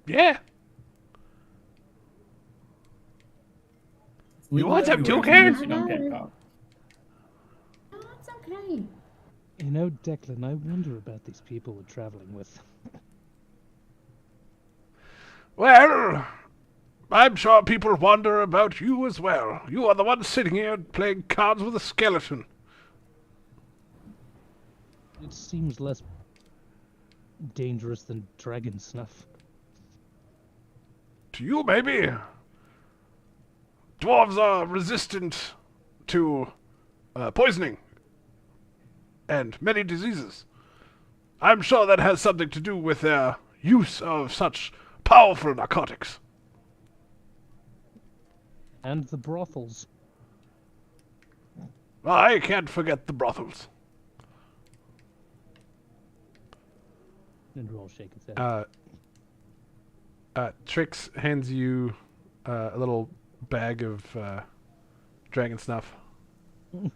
Yeah. You want some too, Karen? You don't get caught. No, it's okay. You know, Declan, I wonder about these people we're traveling with. Well, I'm sure people wonder about you as well. You are the one sitting here playing cards with a skeleton. It seems less dangerous than dragon snuff. To you, maybe. Dwarves are resistant to poisoning and many diseases. I'm sure that has something to do with their use of such powerful narcotics. And the brothels. I can't forget the brothels. And we'll shake his head. Trix hands you a little bag of dragon snuff.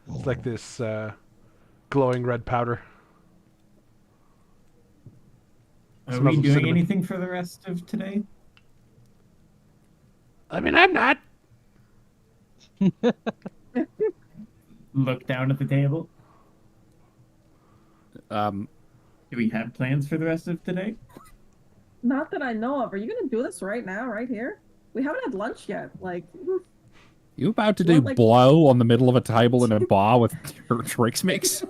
It's like this glowing red powder. Are Smells we of doing cinnamon. anything for the rest of today? I mean, I'm not. Look down at the table. Um, Do we have plans for the rest of today? Not that I know of. Are you gonna do this right now, right here? We haven't had lunch yet. Like, you about to Well, do like- blow on the middle of a table in a bar with your Trix mix?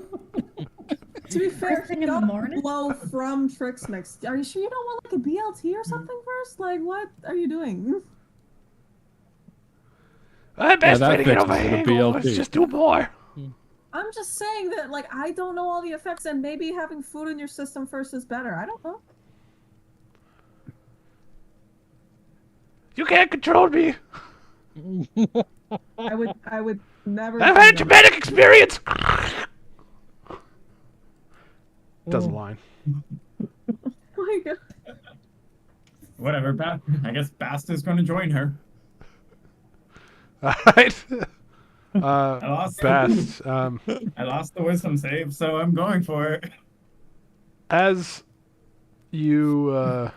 to be fair, First thing he in the got morning? blow from Trix Mix. Are you sure you don't want like a BLT or something first? Like, what are you doing? The best that way to get fixes over a it, a hangover is BLT. just do more. I'm just saying that, like, I don't know all the effects, and maybe having food in your system first is better. I don't know. You can't control me. I would never. I've do had a that. dramatic experience. Doesn't line. Oh my God. Whatever, I guess Bast is going to join her. All right. I lost. Bast. I lost the wisdom save, so I'm going for it. As you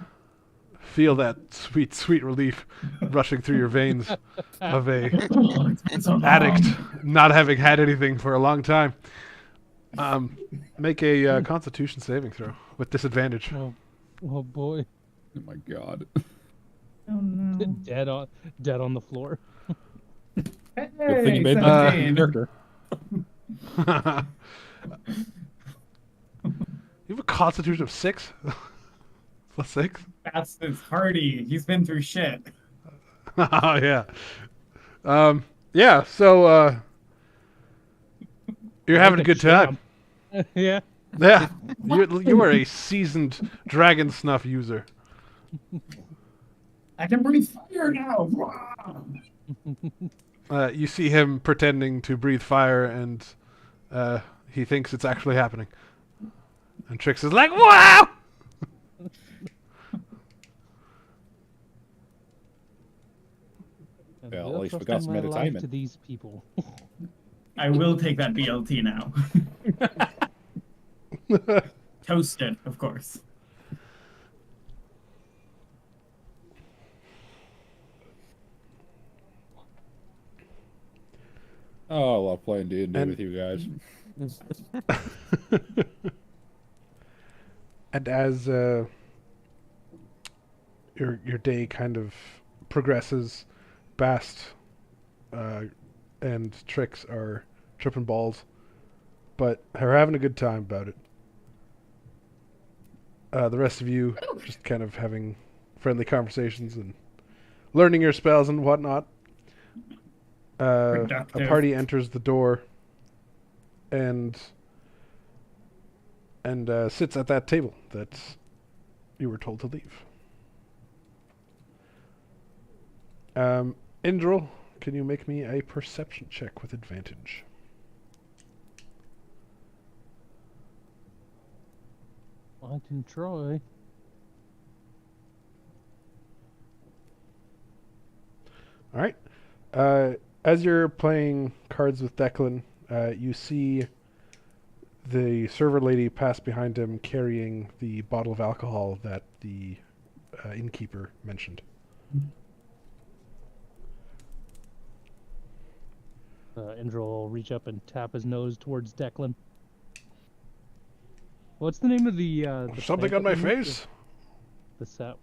feel that sweet, sweet relief rushing through your veins of a It's been so long. addict not having had anything for a long time, make a Constitution saving throw with disadvantage. Oh boy. Oh my god. Oh no. Dead on the floor. Good thing you made that 17. character. You have a Constitution of 6? Plus 6? Bast is hardy. He's been through shit. Oh, yeah. Yeah, so, you're having a good time. Yeah. Yeah. You are a seasoned dragon snuff user. I can breathe fire now. You see him pretending to breathe fire, and he thinks it's actually happening. And Trix is like, wow! And Well, at they're least we got trusting some my life entertainment. to these people. I will take that BLT now. Toasted, of course. Oh, I love playing D&D And- with you guys. And as your day kind of progresses, Bast and Trix are tripping balls, but are having a good time about it. The rest of you just kind of having friendly conversations and learning your spells and whatnot. A Productive. party enters the door and sits at that table that you were told to leave. Indril, can you make me a perception check with advantage? I can try. All right. As you're playing cards with Declan, you see the server lady pass behind him carrying the bottle of alcohol that the innkeeper mentioned. Indra will reach up and tap his nose towards Declan. What's the name of the Something plant on my that we make? face? The sap.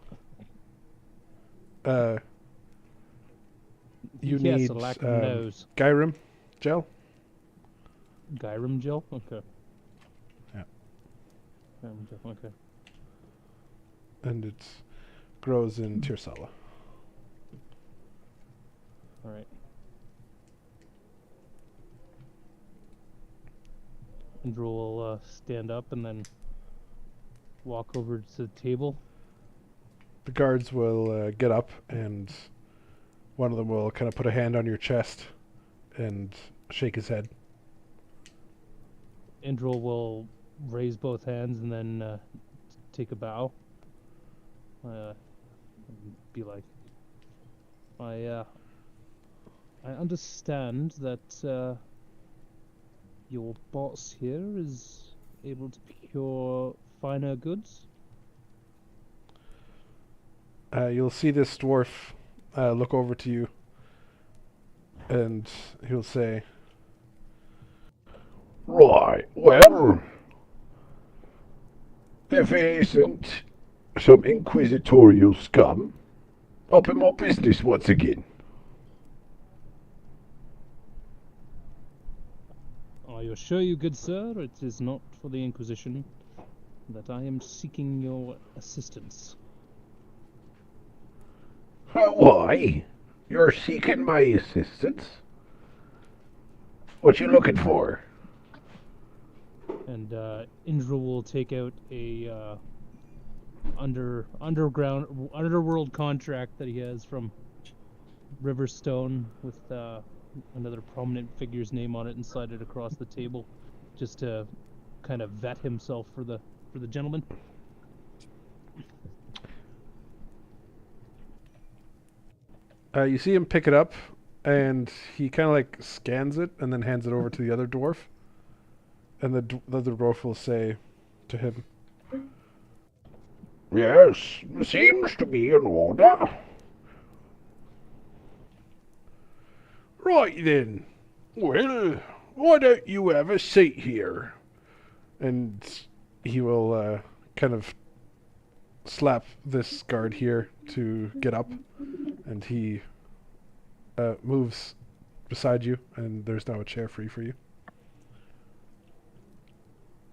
You Yes, need a lack of nose. Gyrum gel. Gyrum gel? Okay. Yeah. Gyrum gel, okay. And it grows in Tirsala. Alright. Indra will stand up and then walk over to the table. The guards will get up, and one of them will kind of put a hand on your chest and shake his head. Indra will raise both hands and then take a bow. And be like, I understand that your boss here is able to procure finer goods. You'll see this dwarf look over to you, and he'll say, Right, well, if he isn't some inquisitorial scum, up in my business once again. I assure you, good sir, it is not for the Inquisition that I am seeking your assistance. Why? You're seeking my assistance? What you looking for? And Indra will take out a underworld contract that he has from Riverstone with another prominent figure's name on it and slide it across the table, just to kind of vet himself for the gentleman. you see him pick it up, and he kind of like scans it and then hands it over to the other dwarf. And the other dwarf will say to him, Yes, seems to be in order. Right then. Well, why don't you have a seat here? And he will kind of slap this guard here to get up, and he moves beside you, and there's now a chair free for you.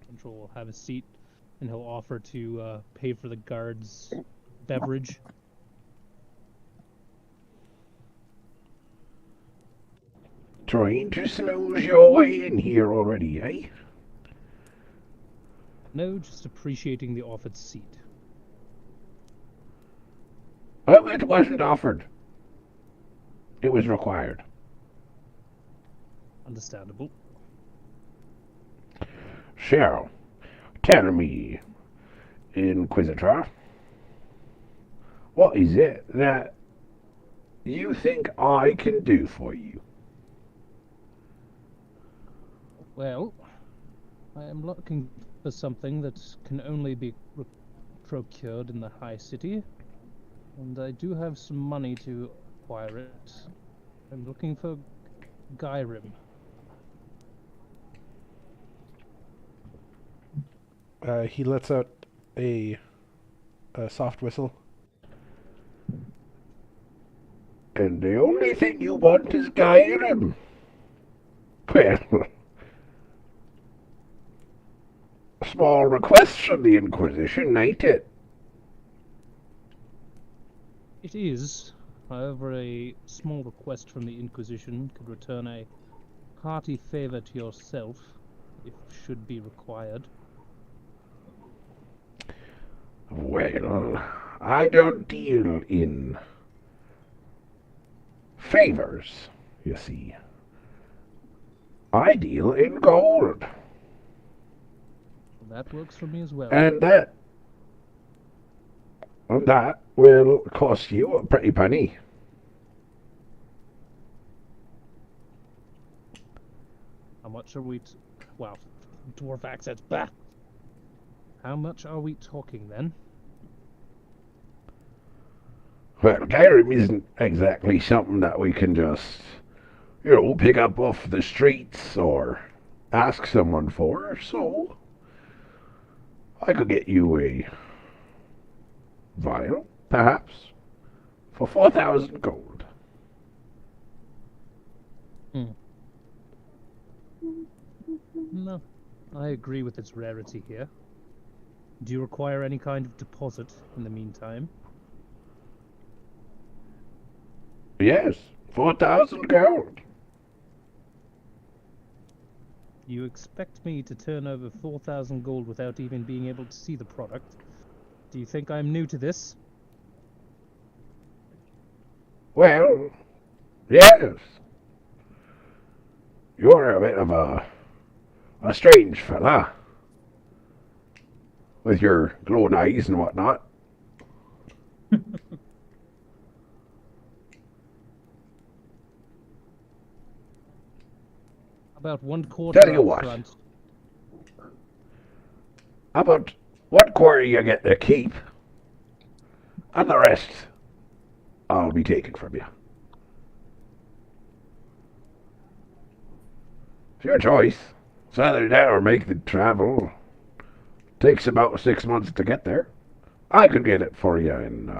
Control will have a seat, and he'll offer to pay for the guard's beverage. Trying to snooze your way in here already, eh? No, just appreciating the offered seat. Well, it wasn't offered. It was required. Understandable. So, tell me, Inquisitor, what is it that you think I can do for you? Well, I am looking for something that can only be procured in the high city, and I do have some money to acquire it. I'm looking for Gyrim. He lets out a soft whistle. And the only thing you want is Gyrim? Well, small request from the Inquisition, ain't it? It is. However, a small request from the Inquisition could return a hearty favor to yourself, if should be required. Well, I don't deal in favors, you see. I deal in gold. That works for me as well. And that will cost you a pretty penny. How much are we... Wow, dwarf accents, bah! How much are we talking, then? Well, Gyrim isn't exactly something that we can just, pick up off the streets or ask someone for, so I could get you a vial, perhaps, for 4,000 gold. No, I agree with its rarity here. Do you require any kind of deposit in the meantime? Yes, 4,000 gold. You expect me to turn over 4,000 gold without even being able to see the product? Do you think I'm new to this? Well, yes. You're a bit of a strange fella. With your glowing eyes and whatnot. About 1/4 Tell you up what. front. How about 1/4 you get to keep, and the rest I'll be taking from you. It's your choice. It's either that or make the travel. Takes about 6 months to get there. I could get it for you in,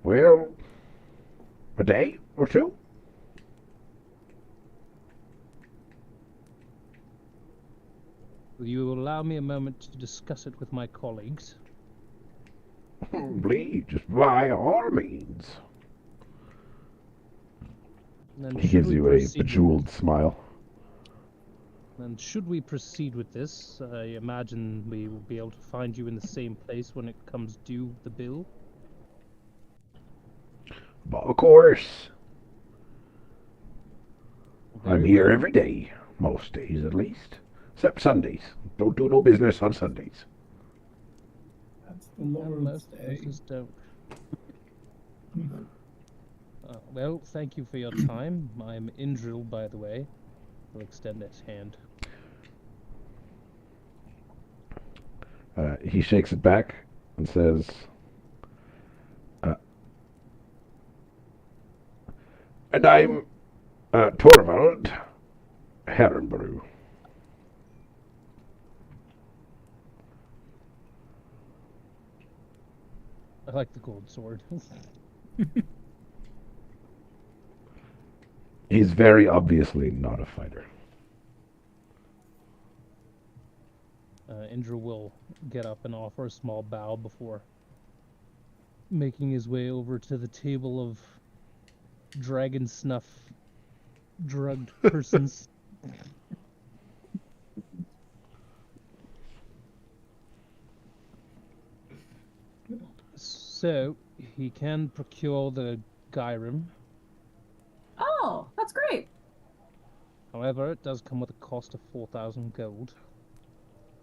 well, a day or two. Will you allow me a moment to discuss it with my colleagues? Please, by all means. Then He should gives we you a proceed with- bejeweled smile. And should we proceed with this, I imagine we will be able to find you in the same place when it comes due the bill. But of course, I'm Very here well. every day, most days at least, except Sundays. Don't do no business on Sundays. That's the And Lord's most Day. places don't. Well, thank you for your time. I'm Indril, by the way. I'll extend his hand. He shakes it back and says, and I'm Torvald Herrenbrew. I like the gold sword. He's very obviously not a fighter. Indra will get up and offer a small bow before making his way over to the table of dragon snuff drugged persons. So, he can procure the Gyrim. Oh, that's great. However, it does come with a cost of 4,000 gold.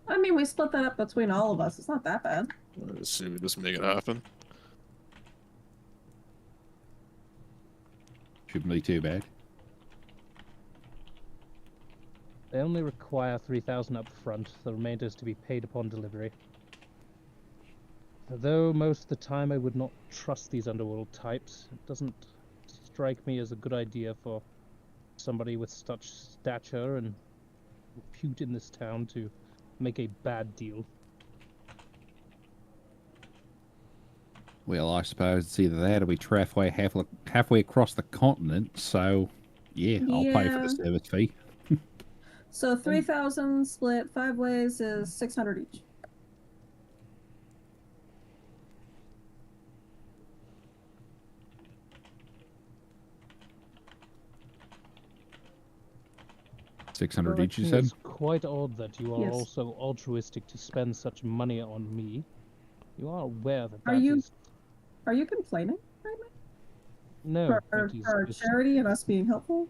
I mean, we split that up between all of us. It's not that bad. Let's see if we just make it happen. Shouldn't be too bad. They only require 3,000 up front, the remainder is to be paid upon delivery. Though most of the time I would not trust these underworld types, it doesn't strike me as a good idea for somebody with such stature and repute in this town to make a bad deal. Well, I suppose it's either that or we halfway across the continent, so yeah, I'll pay for Yeah. the service fee. So 3,000 split 5 ways is 600 each. $600 each, you It said? is quite odd that you are Yes. also altruistic to spend such money on me. You are aware that Are that you- is- Are you complaining right No, now? For it is our just- charity and us being helpful?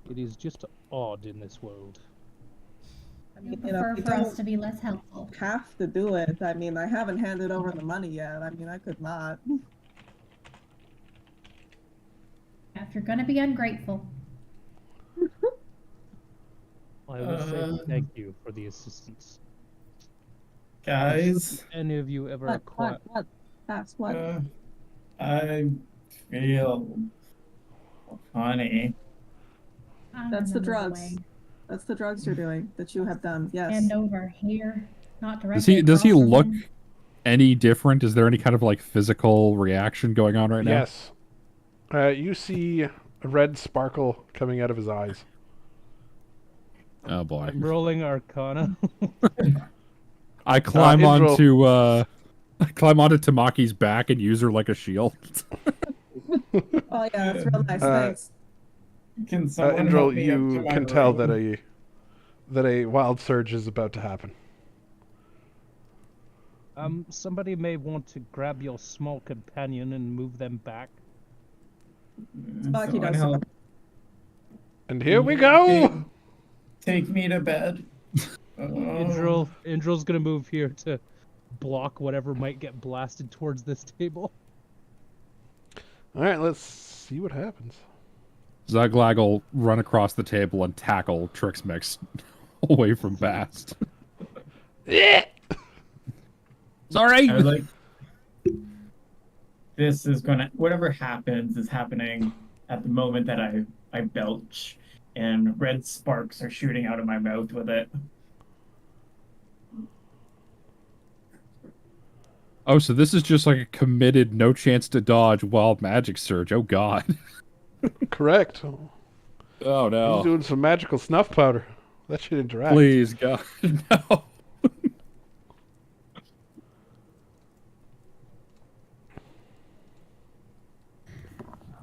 It is just odd in this world. I You mean, prefer we for us don't to be less helpful. have to do it. I mean, I haven't handed over the money yet. I mean, I could not. If you're gonna be ungrateful. I will say thank you for the assistance. Guys, Any of you ever acquire? What? That's what? I feel funny. I'm That's the gonna move drugs. away. That's the drugs you're doing that you have done. Yes. And over here, not directly. Does he across from look him. any different? Is there any kind of like physical reaction going on right now? Yes. You see a red sparkle coming out of his eyes. Oh boy. I'm rolling Arcana. I climb Indra- onto I climb onto Tamaki's back and use her like a shield. Oh yeah, that's real nice. Uh, Thanks. Can someone help Indril, me up to you my can tell room? that a wild surge is about to happen. Somebody may want to grab your small companion and move them back. Sparky Someone does help And here we go. take me to bed. Indril's gonna move here to block whatever might get blasted towards this table. All right, let's see what happens. Zuglag will run across the table and tackle Trixmix away from Bast. Sorry. I like. This is gonna. Whatever happens is happening at the moment that I belch, and red sparks are shooting out of my mouth with it. Oh, so this is just like a committed, no chance to dodge wild magic surge. Oh God. Correct. Oh He's no. doing some magical snuff powder. That should interact. Please, God, no.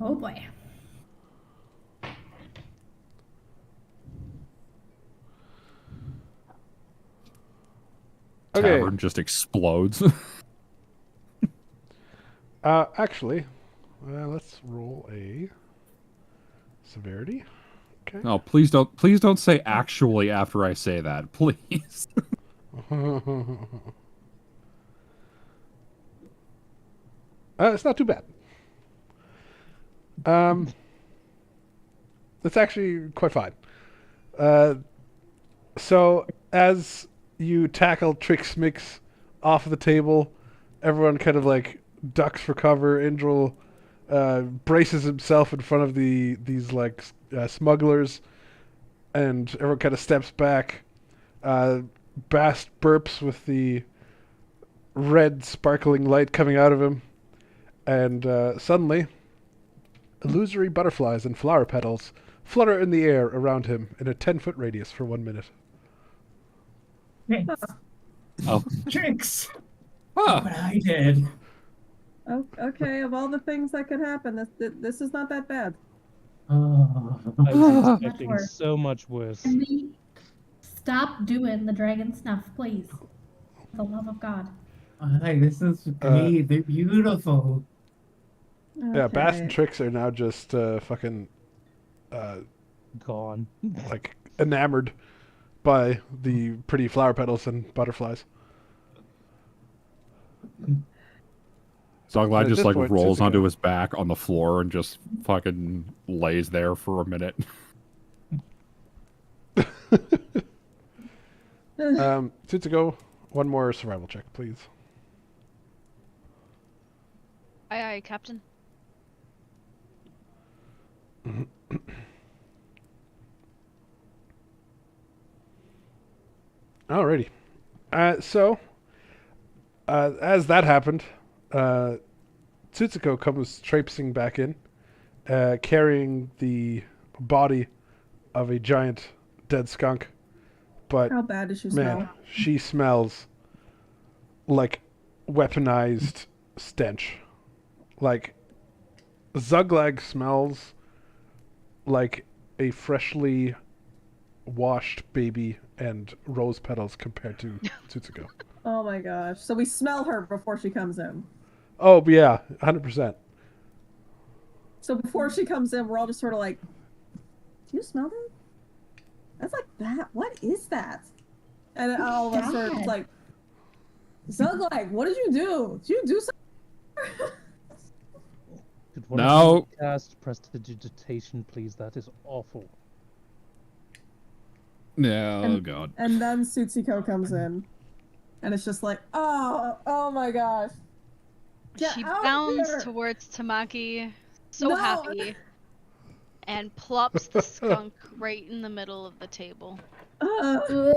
Oh boy. Okay. Tavern just explodes. Actually, let's roll a severity. Okay. No, please don't say actually after I say that, please. It's not too bad. It's actually quite fine. So as you tackle Trixmix off the table, everyone kind of like ducks for cover. Indral braces himself in front of these smugglers, and everyone kind of steps back. Bast burps with the red sparkling light coming out of him, and suddenly illusory butterflies and flower petals flutter in the air around him in a 10-foot radius for 1 minute. Oh. Tricks. Huh. What I did. Oh, okay, of all the things that could happen, this is not that bad. Oh. I was Much expecting worse. so much worse. Can we stop doing the dragon snuff, please? For the love of God. Hi, this is great. They're beautiful. Yeah, Bast and Okay. Trix are now just fucking Gone. like enamored by the pretty flower petals and butterflies. Zuglag At just this like point, rolls Suzuka. onto his back on the floor and just fucking lays there for a minute. Tutsugo, one more survival check, please. Aye, aye, Captain. Alrighty. So, as that happened, Tsutsuko comes traipsing back in, carrying the body of a giant dead skunk. But How bad does she man, smell? she smells like weaponized stench. Like, Zuglag smells like a freshly washed baby and rose petals compared to Tsutsuko. Oh my gosh. So we smell her before she comes in. Oh, yeah, 100%. So before she comes in, we're all just sort of like, do you smell that? That's like that. What is that? And then all of us are God. like, Zuglag, what did you do? Did you do something? Could one No. of you cast prestidigitation, please? That is awful. Yeah, oh And- God. And then Sutsuko comes in. And it's just like, oh my gosh. Get She out bounds here. towards Tamaki, so No. happy, and plops the skunk right in the middle of the table. Ugh.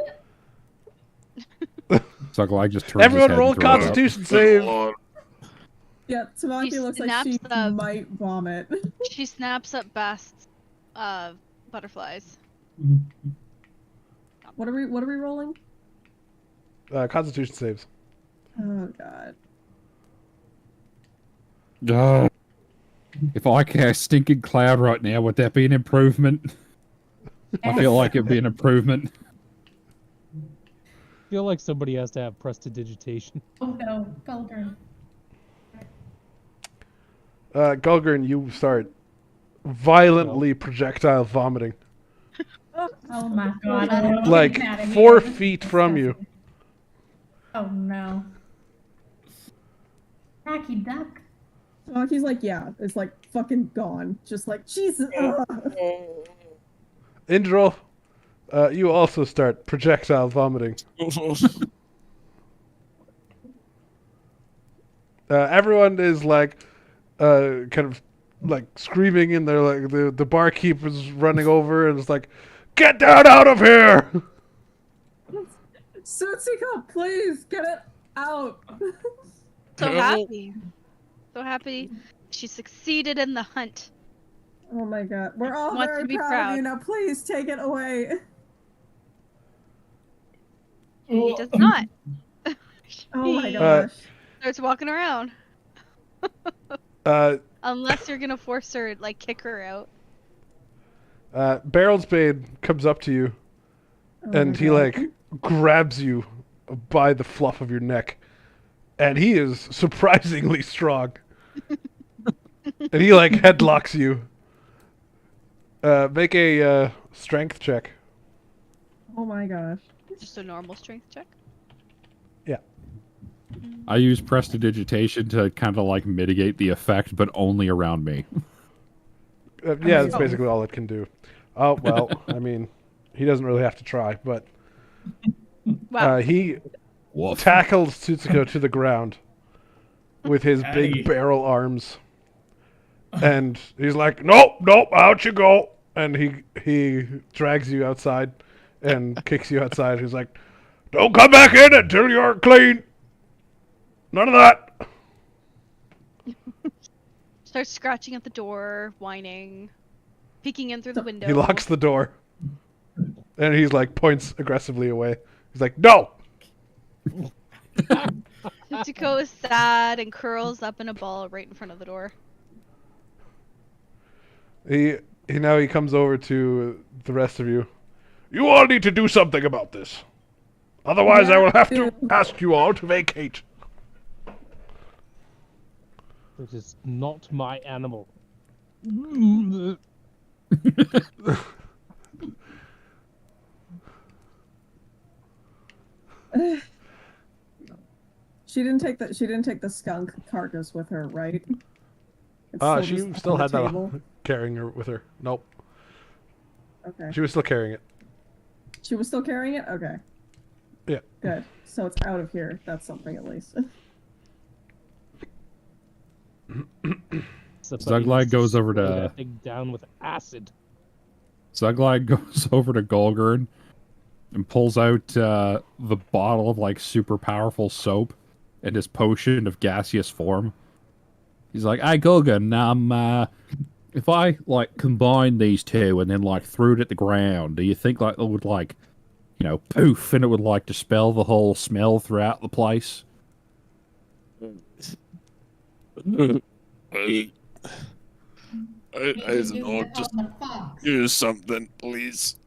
Zuglag just turns Everyone his head roll and throws up. Constitution Good save. lord. Yeah, Tamaki She looks like she snaps the- might vomit. She snaps up Bast's butterflies. What are we rolling? Constitution saves. Oh god. If I cast Stinking Cloud right now, would that be an improvement? I feel like it'd be an improvement. I feel like somebody has to have prestidigitation. Oh no, Gulgrim. Gulgrin, you start violently projectile vomiting. Oh my God. I don't know Like what's happening 4 here. This is feet from you. disgusting. Oh no. Tacky duck. He's like, yeah, it's like fucking gone. Just like, Jesus. Indril, you also start projectile vomiting. Everyone is like, kind of like screaming, and they're like, the barkeep is running over, and it's like, get that out of here! Setsuko, please get it out. So happy. So happy she succeeded in the hunt. Oh my god. We're all Wants very to be proud, proud. of you. Now please take it away. He does not. Oh my He gosh. starts walking around. Uh, Unless you're gonna force her, like, kick her out. Barrel's Bane comes up to you, Oh and my he God. like grabs you by the fluff of your neck, and he is surprisingly strong. And he like headlocks you. Make a strength check. Oh my gosh. Just a normal strength check. I use prestidigitation to kind of like mitigate the effect, but only around me. Yeah, that's Oh. basically all it can do. Oh well, I mean, he doesn't really have to try, but Wow. he Woof. tackles Tsutsiko to the ground with his Hey. big barrel arms, and he's like, "Nope, nope, out you go!" And he drags you outside and kicks you outside. He's like, "Don't come back in until you're clean. None of that." Starts scratching at the door, whining, peeking in through the window. He locks the door, and he's like points aggressively away. He's like, "No." Tsuko is sad and curls up in a ball right in front of the door. He comes over to the rest of you. You all need to do something about this. Otherwise, I will have to ask you all to vacate. It is not my animal. She didn't take the skunk carcass with her, right? It's She just still on the had that table? carrying her with her. Nope. Okay. She was still carrying it. She was still carrying it? Okay. Yeah. Good. So it's out of here. That's something at least. Zuglag Somebody goes over spray to- that thing down with acid. Zuglag goes over to Golgurn and pulls out the bottle of like super powerful soap and his potion of gaseous form. He's like, "Hey, Golgurn, if I like combine these two and then like threw it at the ground, do you think like it would like, you know, poof, and it would like dispel the whole smell throughout the place?" I don't know, just use something, please.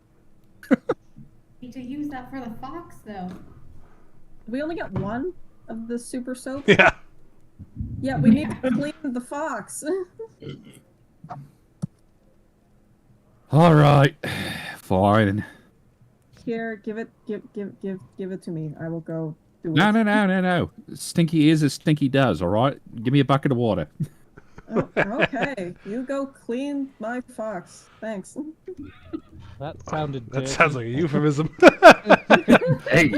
Need to use that for the fox, though. We only got one of the super soap? Yeah. Yeah, we need to clean the fox. All right, fine. Here, give it to me. I will go do it. No. Stinky is as stinky does. All right, give me a bucket of water. Oh, okay, you go clean my fox. Thanks. That sounded That dirty. sounds like a euphemism. Hey.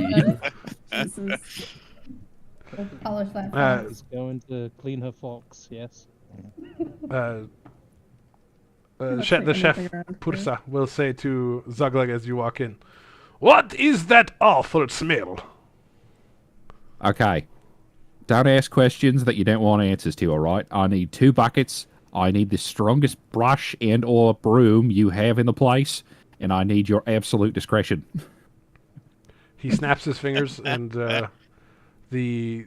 Jesus. Polish that. Uh, Is going to clean her fox. Yes. Let's The take chef anything around Pursa will say to Zuglag as you walk in, "What is that awful smell?" Okay. Don't ask questions that you don't want answers to, all right? I need 2 buckets. I need the strongest brush and or broom you have in the place, and I need your absolute discretion. He snaps his fingers, and the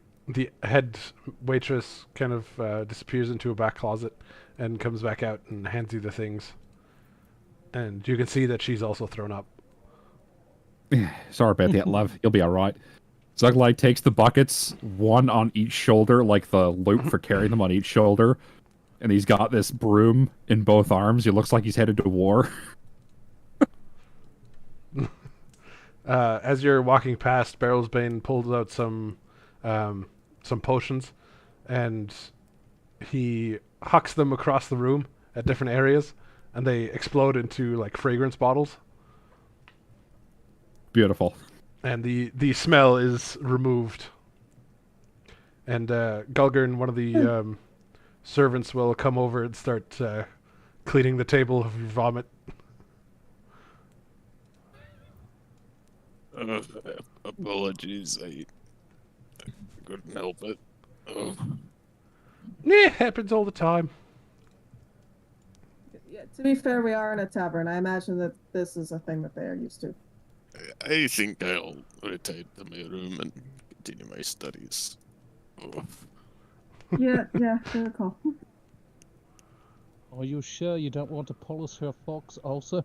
head waitress kind of disappears into a back closet and comes back out and hands you the things. And you can see that she's also thrown up. Sorry about that, love. You'll be all right. Zuglag takes the buckets, one on each shoulder, like the loop for carrying them on each shoulder, and he's got this broom in both arms. He looks like he's headed to war. As you're walking past, Barrelsbane pulls out some potions, and he hucks them across the room at different areas, and they explode into like fragrance bottles. Beautiful. And the smell is removed. And Gulgurn, one of the servants, will come over and start cleaning the table of your vomit. Apologies, I couldn't help it. Oh. Yeah, happens all the time. Yeah, to be fair, we are in a tavern. I imagine that this is a thing that they are used to. I think I'll retire to my room and continue my studies. Oh. Yeah, fair call. Are you sure you don't want to polish her fox also?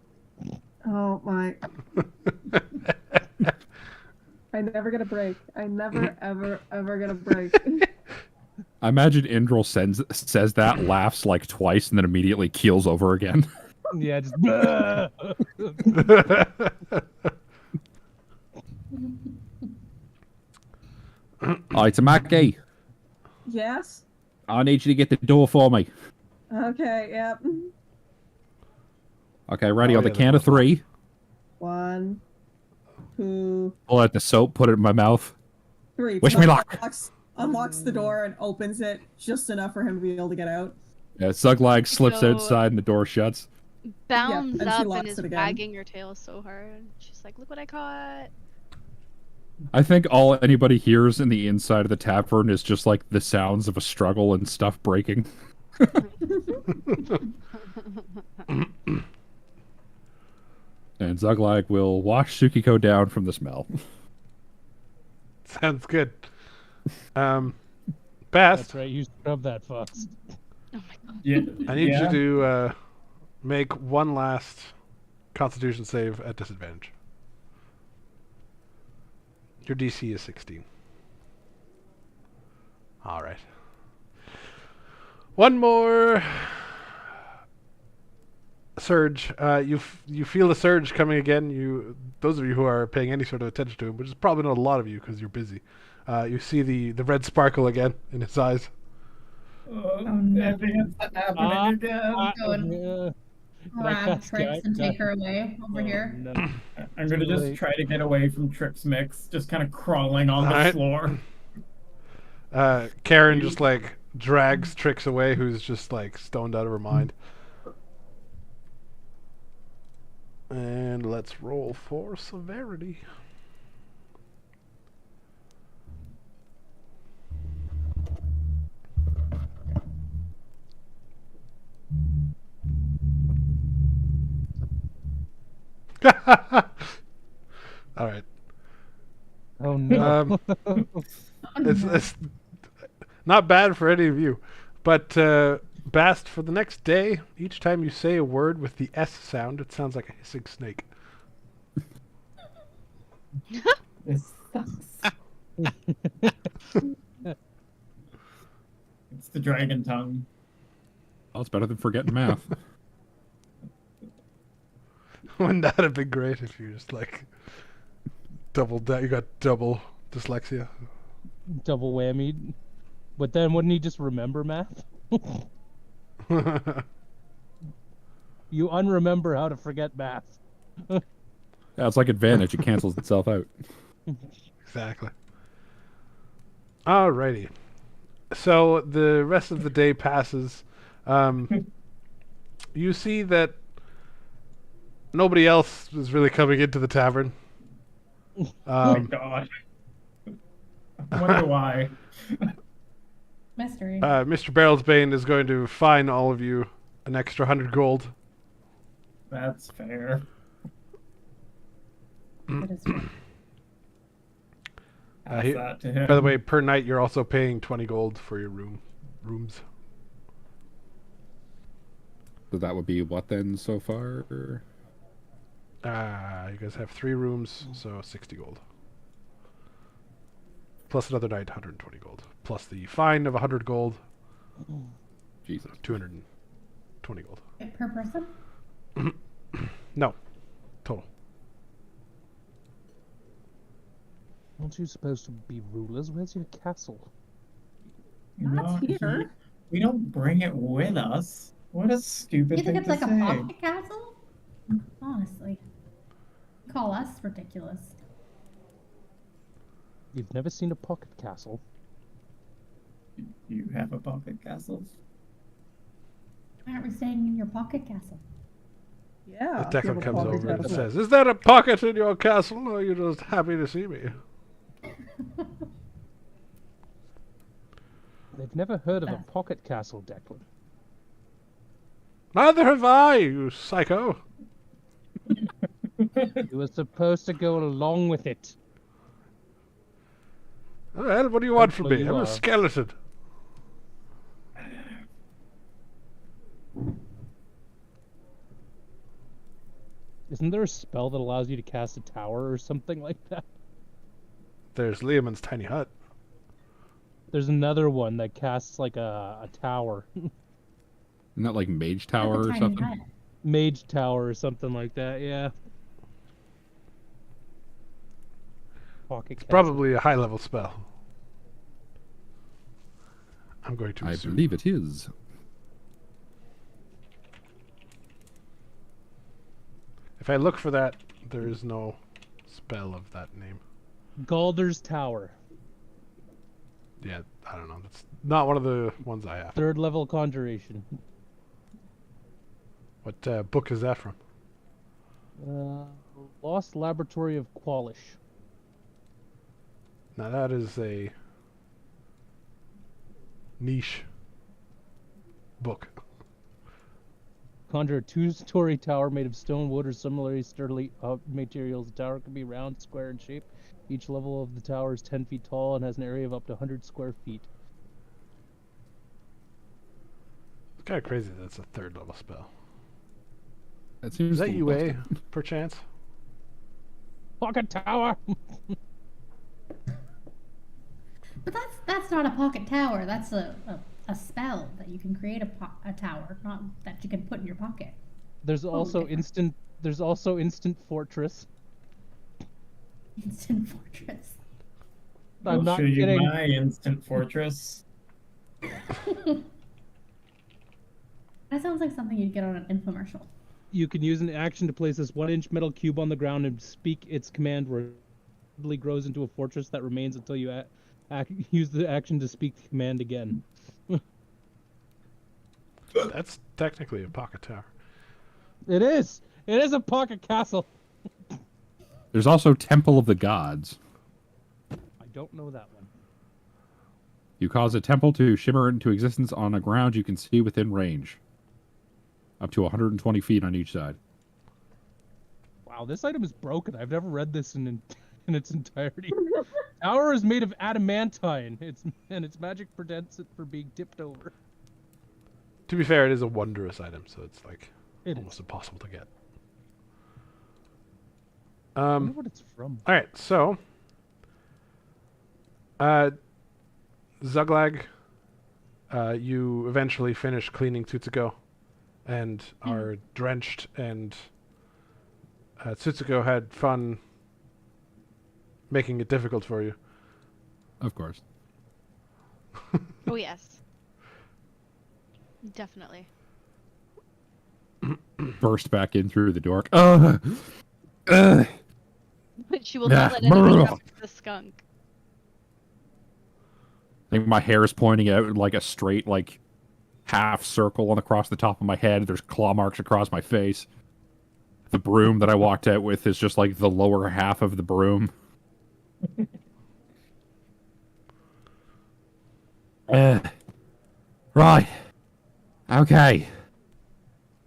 Oh my. I never get a break. I never, ever get a break. I imagine Indril says that, laughs like twice, and then immediately keels over again. Yeah, just. Alright, Tamaki, Yes? I need you to get the door for me. Okay, yep. Okay, ready Oh, on the yeah, count of 3. 1, 2, Pull out the soap, put it in my mouth. 3. Wish me luck. Unlocks the door and opens it just enough for him to be able to get out. Yeah, Zuglag slips So- outside and the door shuts. Bounds and she up and locks is it again. wagging her tail so hard. She's like, "Look what I caught!" I think all anybody hears in the inside of the tavern is just like the sounds of a struggle and stuff breaking. And Zuglag will wash Tsukiko down from the smell. Sounds good. Bast, That's right. You scrub that fox. Oh my god. Yeah, I need yeah. you to make one last Constitution save at disadvantage. Your DC is 16. All right. One more surge. You feel the surge coming again. Those of you who are paying any sort of attention to him, which is probably not a lot of you because you're busy. You see the red sparkle again in his eyes. Oh, no. everything's happening again. Going. Grab Trix and take her away over here. No. I'm gonna just try to get away from Trix Mix, just kind of crawling on the Alright. floor. Karen just like drags Trix away, who's just like stoned out of her mind. And let's roll for severity. All right. Oh no. It's not bad for any of you, but Bast, for the next day, each time you say a word with the S sound, it sounds like a hissing snake. This sucks. It's the dragon tongue. Well, it's better than forgetting math. Wouldn't that have been great if you just like double that? You got double dyslexia. Double whammy. But then wouldn't he just remember math? You unremember how to forget math. Yeah, it's like advantage. It cancels itself out. Exactly. Alrighty. So the rest of the day passes. You see that nobody else is really coming into the tavern. Oh my god. I wonder why. Mystery. Mr. Barrelsbane is going to fine all of you an extra 100 gold. That's fair. That is fair. Pass he- that to him. By the way, per night you're also paying 20 gold for your rooms. So that would be what then so far? You guys have 3 rooms, so 60 gold. Plus another night, 120 gold. Plus the fine of 100 gold, Jesus. 220 gold. Per person? No, total. Aren't you supposed to be rulers? Where's your castle? Not here. We don't bring it with us. What a stupid You think thing it's to like a say. pocket castle? Honestly. Call us ridiculous. You've never seen a pocket castle? You have a pocket castle? Why aren't we staying in your pocket castle? Yeah. Declan you have a comes pocket over and castle. says, "Is there a pocket in your castle, or are you just happy to see me?" They've never heard of a pocket castle, Declan. Neither have I, you psycho. You were supposed to go along with it. Well, what do you want from Well, me? you I'm are. a skeleton. Isn't there a spell that allows you to cast a tower or something like that? There's Liamon's tiny hut. There's another one that casts like a tower. Isn't that like Mage That's a Tower or tiny something? hut. Mage tower or something like that, yeah. Pocket It's castle. probably a high-level spell. I'm going to I assume. believe it is. If I look for that, there is no spell of that name. Galder's Tower. Yeah, I don't know. That's not one of the ones I have. 3rd level conjuration. What book is that from? Lost Laboratory of Qualish. Now that is a niche book. Conjure a 2-story tower made of stone, wood, or similarly sturdy materials. The tower can be round, square in shape. Each level of the tower is 10 feet tall and has an area of up to 100 square feet. It's kind of crazy that it's a 3rd level spell. That seems Is that a little UA, busted. perchance? Pocket tower! But that's not a pocket tower. That's a spell that you can create a tower, not that you can put in your pocket. There's also different. instant fortress. Instant fortress. I'm I'll not show you kidding. my instant fortress. That sounds like something you'd get on an infomercial. You can use an action to place this 1-inch metal cube on the ground and speak its command where it rapidly grows into a fortress that remains until you use the action to speak the command again. That's technically a pocket tower. It is! It is a pocket castle! There's also Temple of the Gods. I don't know that one. You cause a temple to shimmer into existence on a ground you can see within range. Up to 120 feet on each side. Wow, this item is broken. I've never read this in its entirety. Tower is made of adamantine. Its magic prevents it from being tipped over. To be fair, it is a wondrous item, so it's like It almost is. impossible to get. I wonder what it's from. All right, so Zuglag, you eventually finish cleaning Tutsuko and are drenched, and Tutsuko had fun making it difficult for you. Of course. Oh yes. Definitely. Burst back in through the door. But she will not let anyone come to the skunk. I think my hair is pointing out in like a straight, like, half circle and across the top of my head. There's claw marks across my face. The broom that I walked out with is just like the lower half of the broom. Right. Okay.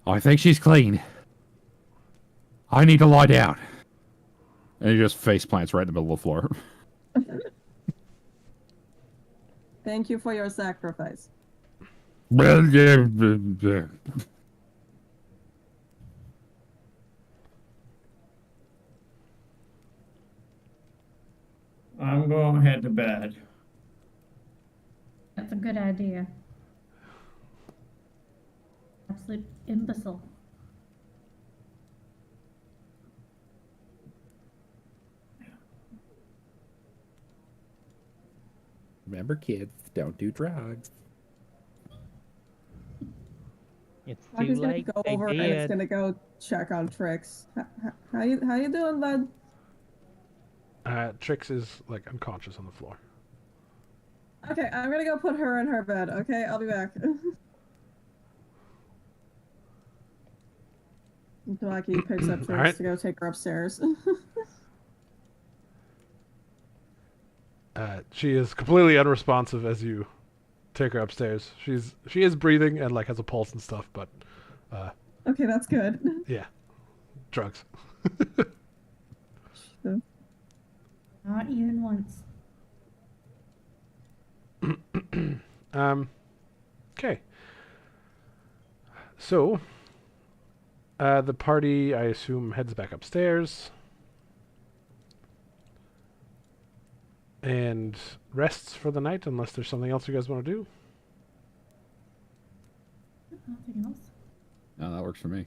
I think she's clean. I need to lie down. And he just face plants right in the middle of the floor. Thank you for your sacrifice. I'm going to head to bed. That's a good idea. Absolute imbecile. Remember, kids, don't do drugs. It's too Maki's gonna late. go They over and it's did. gonna go check on Trix. How you doing, bud? Trix is like unconscious on the floor. Okay, I'm gonna go put her in her bed. Okay, I'll be back. Maki picks up Trix Alright. to go take her upstairs. She is completely unresponsive as you take her upstairs. She is breathing and like has a pulse and stuff, but Okay, that's good. yeah, drugs. Not even once. Okay. So, the party, I assume, heads back upstairs and rests for the night, unless there's something else you guys want to do. Nothing else. No, that works for me.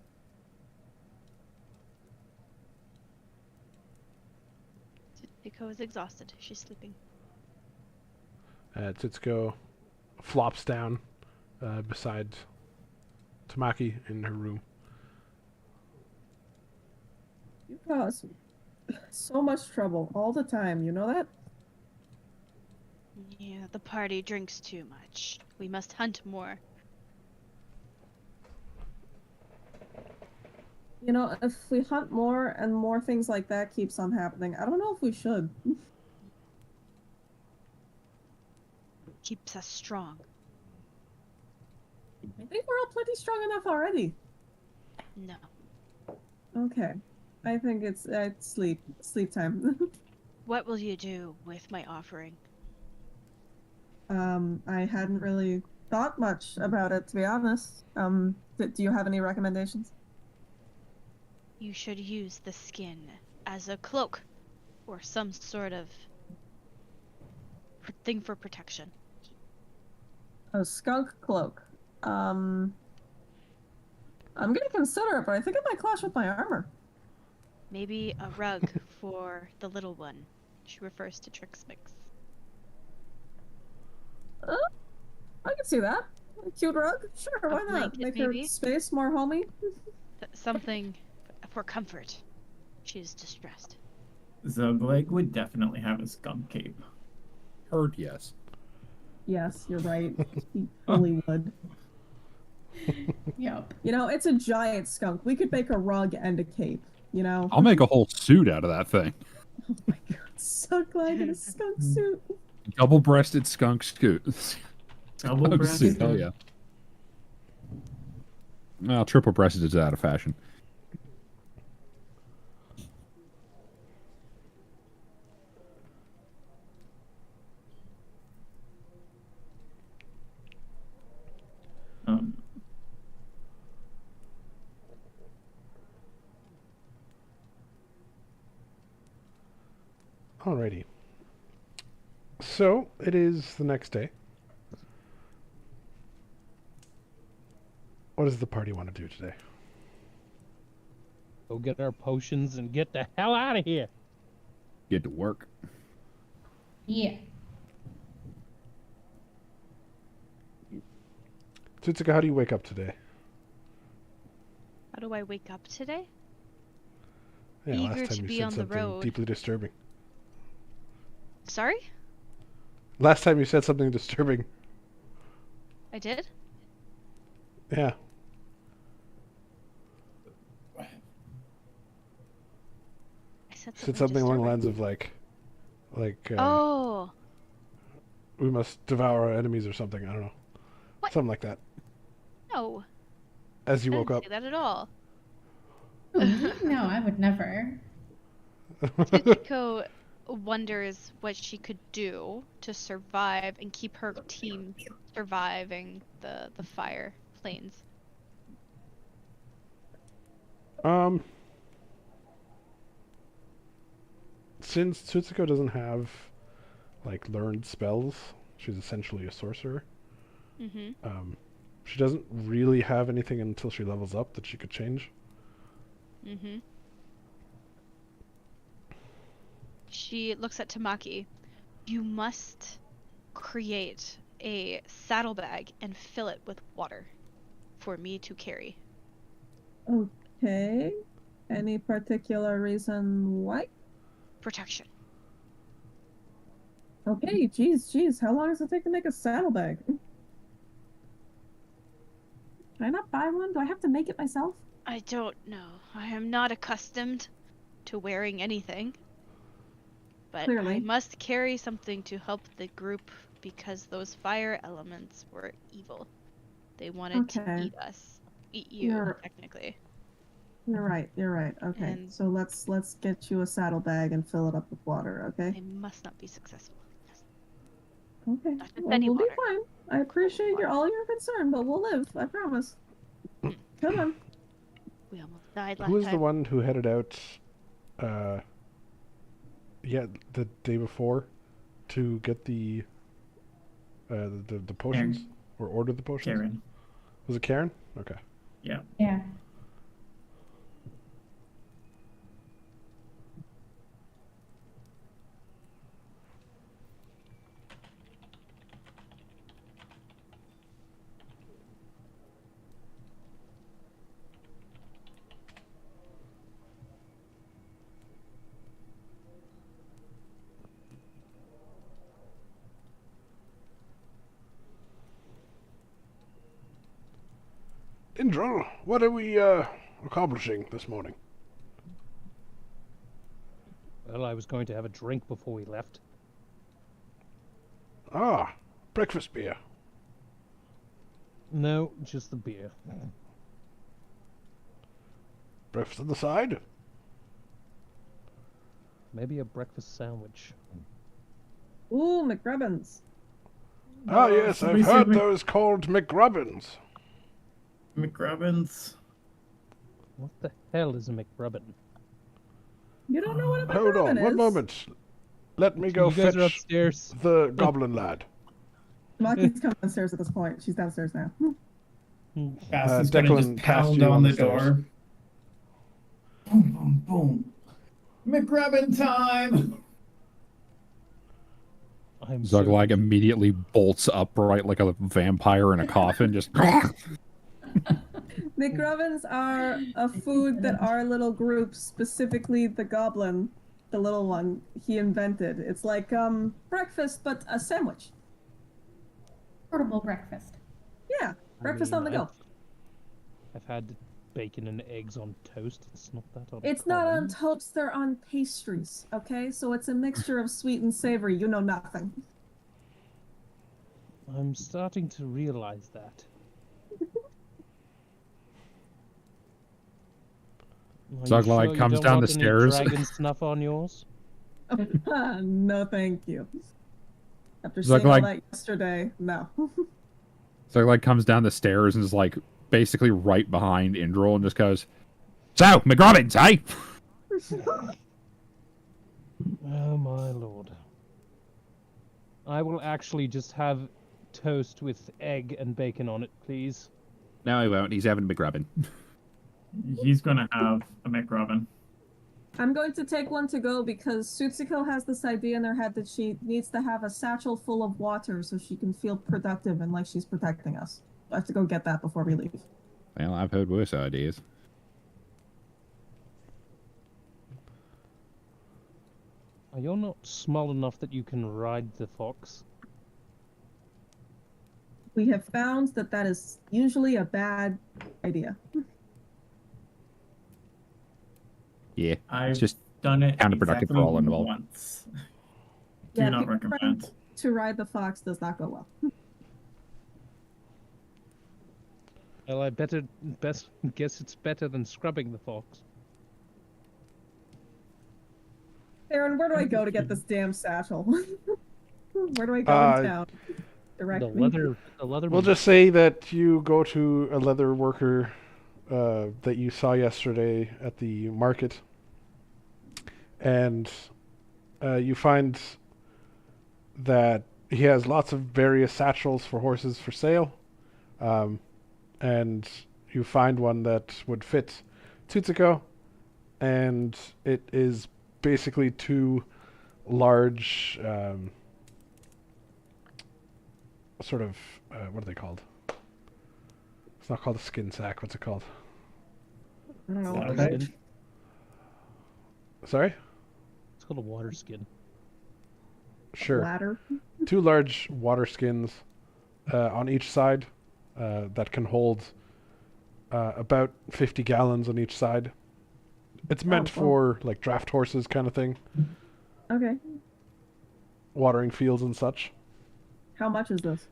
Nico is exhausted. She's sleeping. Tsuko flops down beside Tamaki in her room. You cause so much trouble all the time, you know that? Yeah, the party drinks too much. We must hunt more. You know, if we hunt more and more things like that keeps on happening, I don't know if we should. Keeps us strong. I think we're all plenty strong enough already. No. Okay. I think it's sleep time. What will you do with my offering? I hadn't really thought much about it, to be honest. Do you have any recommendations? You should use the skin as a cloak or some sort of thing for protection. A skunk cloak. I'm gonna consider it, but I think it might clash with my armor. Maybe a rug for the little one. She refers to Trix Mix. I can see that. A cute rug? Sure, why not? blanket, Make her maybe? space more homey. Something for comfort. She is distressed. Zugleg would definitely have a skunk cape. Heard yes. Yes, you're right. He fully would. Yep. You know, it's a giant skunk. We could make a rug and a cape, you know? I'll make a whole suit out of that thing. Oh my god, so glad in a skunk suit. Double-breasted skunk scoot. Double-breasted? Hell yeah. Well, triple-breasted is out of fashion. Alrighty. So, it is the next day. What does the party want to do today? Go get our potions and get the hell out of here. Get to work. Yeah. Tsutsika, how do you wake up today? How do I wake up today? Yeah, Eager last to time you be said on the something road. deeply disturbing. Sorry? Last time you said something disturbing. I did? Yeah. I Said something along the lines of Oh, we must devour our enemies or something. I don't know. What? Something like that. no. As you I woke didn't up. say that at all. No, I would never. Tsuko wonders what she could do to survive and keep her team surviving the fire plains. Since Tsutsiko doesn't have like learned spells, she's essentially a sorcerer. Mm-hmm. She doesn't really have anything until she levels up that she could change. Mm-hmm. She looks at Tamaki. You must create a saddlebag and fill it with water for me to carry. Okay. Any particular reason why? Protection. Okay, jeez. How long does it take to make a saddlebag? Can I not buy one? Do I have to make it myself? I don't know. I am not accustomed to wearing anything. But I Clearly. must carry something to help the group because those fire elements were evil. They wanted to Okay. eat us. Eat you, You're- technically. You're right. Okay. And- So let's get you a saddlebag and fill it up with water, okay? They must not be successful. Okay. Not just Well, any we'll be water. fine. I appreciate all your concern, but we'll live. I promise. Come on. We almost died last Who was time. the one who headed out? The day before, to get the potions or order the potions. Karen. Was it Karen? Okay. Yeah. Yeah. Indra, what are we accomplishing this morning? Well, I was going to have a drink before we left. Ah, breakfast beer. No, just the beer. Breakfast on the side? Maybe a breakfast sandwich. Ooh, McGrubbins. Ah, yes, I've somebody said heard Mc- those called McGrubbins. McRobbins. What the hell is a McRubbin? You don't know what a Hold on, McGrubbin is? one moment. Let me go You guys are fetch upstairs. the goblin lad. Maki's coming downstairs at this point. She's downstairs now. Cass is gonna Declan just cast pound you on on the the stairs. door. Boom, boom, boom. McRobbin time! I'm so Zuglag immediately bolts upright like a vampire in a coffin, just McGrubbins are a food that our little group, specifically the goblin, the little one, he invented. It's like breakfast, but a sandwich. Portable breakfast. Yeah, breakfast on the go. I've had bacon and eggs on toast. It's not that uncommon. It's not on toast, they're on pastries, okay? So it's a mixture of sweet and savory. You know nothing. I'm starting to realize that. Are you Zuglag sure you comes don't down want the any stairs. Dragon snuff on yours? No, thank you. After Zuglag- seeing all that yesterday, no. Zuglag comes down the stairs and is like basically right behind Indril and just goes, "So, McRobbins, eh?" Oh my lord. I will actually just have toast with egg and bacon on it, please. No, he won't. He's having McRobbin. He's gonna have a McRobbin. I'm going to take one to go because Sutsuko has this idea in her head that she needs to have a satchel full of water so she can feel productive and like she's protecting us. I have to go get that before we leave. Well, I've heard worse ideas. Are you not small enough that you can ride the fox? We have found that that is usually a bad idea. Yeah, I've just done it counterproductive for all involved. once. Do Yeah, not people recommend. To ride the fox does not go well. Well, I best guess it's better than scrubbing the fox. Aaron, where do I go to get this damn satchel? Where do I go in town? Direct The me. leather. We'll just say that you go to a leather worker that you saw yesterday at the market, and you find that he has lots of various satchels for horses for sale, and you find one that would fit Tutsuko, and it is basically two large sort of what are they called? It's not called a skin sack. What's it called? I don't know. Water Okay. skin. Sorry? It's called a water skin. Sure. Ladder. 2 large water skins on each side that can hold about 50 gallons on each side. It's meant Oh, cool. for like draft horses kind of thing, Okay. watering fields and such. How much is this?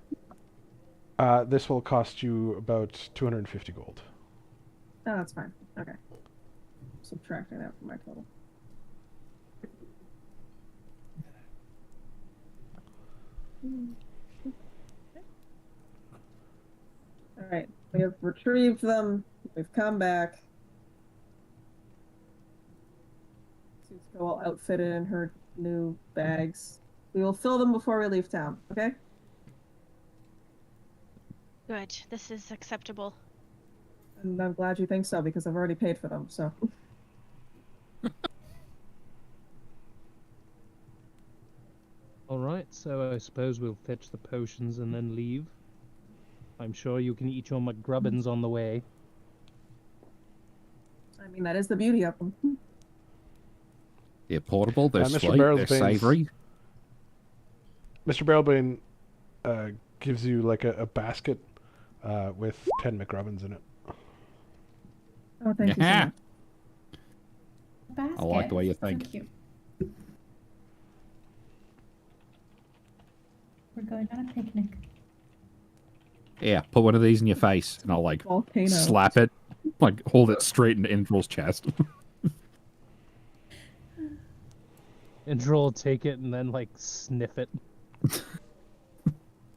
This will cost you about 250 gold. Oh, that's fine. Okay. Subtracting that from my total. All right. We have retrieved them. We've come back. Suits go all outfitted in her new bags. We will fill them before we leave town. Okay. Good. This is acceptable. And I'm glad you think so because I've already paid for them. So. All right, so I suppose we'll fetch the potions and then leave. I'm sure you can eat your McGrubbins on the way. I mean, that is the beauty of them. They're portable, they're Mr. slight, they're Barrelsbane's- savoury. Mr. Barrelbane gives you like a basket with 10 McRubbins in it. Oh, thank you so Yeah. much. Basket. I like the way you So think. cute. We're going on a picnic. Yeah, put one of these in your face, and I'll like Volcano. slap it, like hold it straight into Indral's chest. Indra will take it and then, like, sniff it.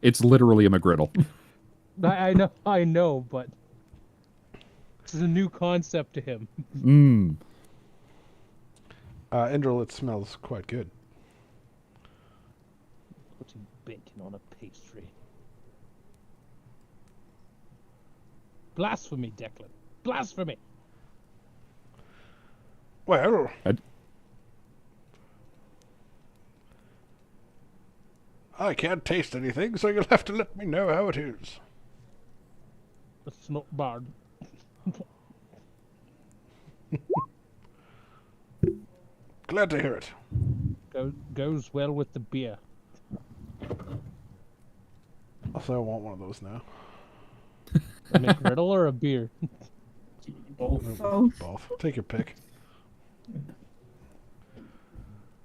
It's literally a McGriddle. I know, but this is a new concept to him. Mmm. Indral, it smells quite good. Putting bacon on a pastry. Blasphemy, Declan. Blasphemy! Well, I can't taste anything, so you'll have to let me know how it is. It's not bad. Glad to hear it. Goes well with the beer. Also, I want one of those now. A McGriddle or a beer? Both. Both. Both. Take your pick.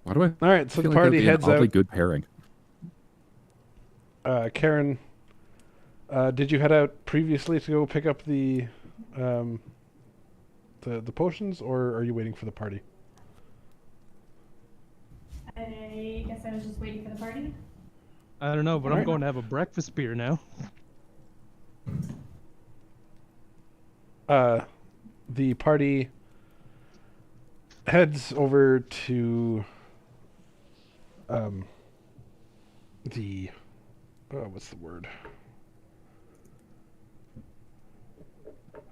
Why do I? All right, so feel the like that'd party be an heads oddly out. good pairing. Karen, did you head out previously to go pick up the potions, or are you waiting for the party? I guess I was just waiting for the party. I don't know, but I'm Alright. going to have a breakfast beer now. The party heads over to the what's the word?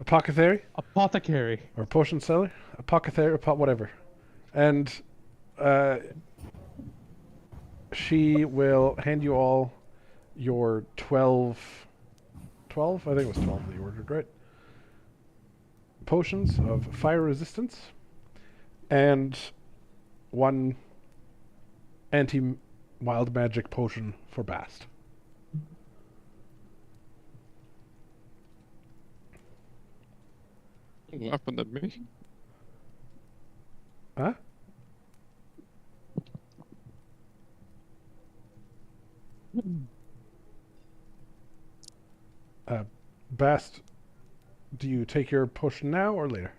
Apothecary Apothecary. or potion seller? Apothecary, whatever. And she will hand you all your 12, I think it was 12 that you ordered, right? Potions of fire resistance and one anti-wild magic potion for Bast. Laughing at me. Huh? Bast, do you take your potion now or later?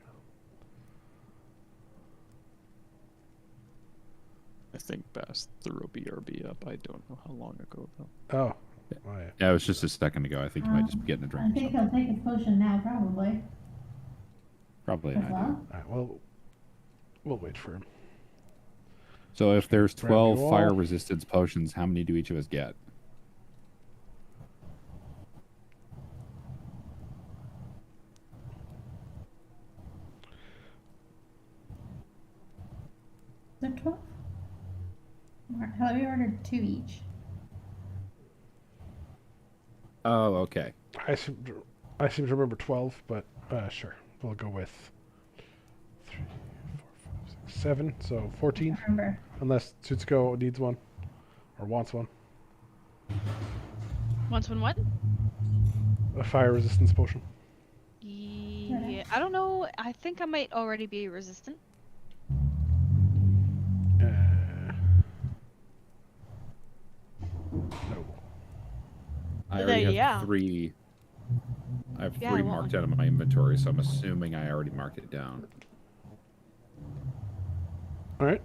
I think Bast threw a BRB up. I don't know how long ago though. Oh. Oh, yeah. Yeah, it was just a second ago. I think you might just be getting a I drink. or think something. he'll take his potion now, probably. Probably As not. well. All right, well, we'll wait for him. So if there's Grab 12 you fire all. resistance potions, how many do each of us get? Is it 12? I thought we ordered 2 each. Oh, okay. I see. I seem to remember 12, but sure. We'll go with 3, 4, 5, 6, 7. So 14. Remember. Unless Tsutsuko needs one or wants one. Once when what? A fire resistance potion. Yeah, I don't know. I think I might already be resistant. No. I already have Yeah. 3. I have Yeah, 3 well- marked out of my inventory, so I'm assuming I already marked it down. All right.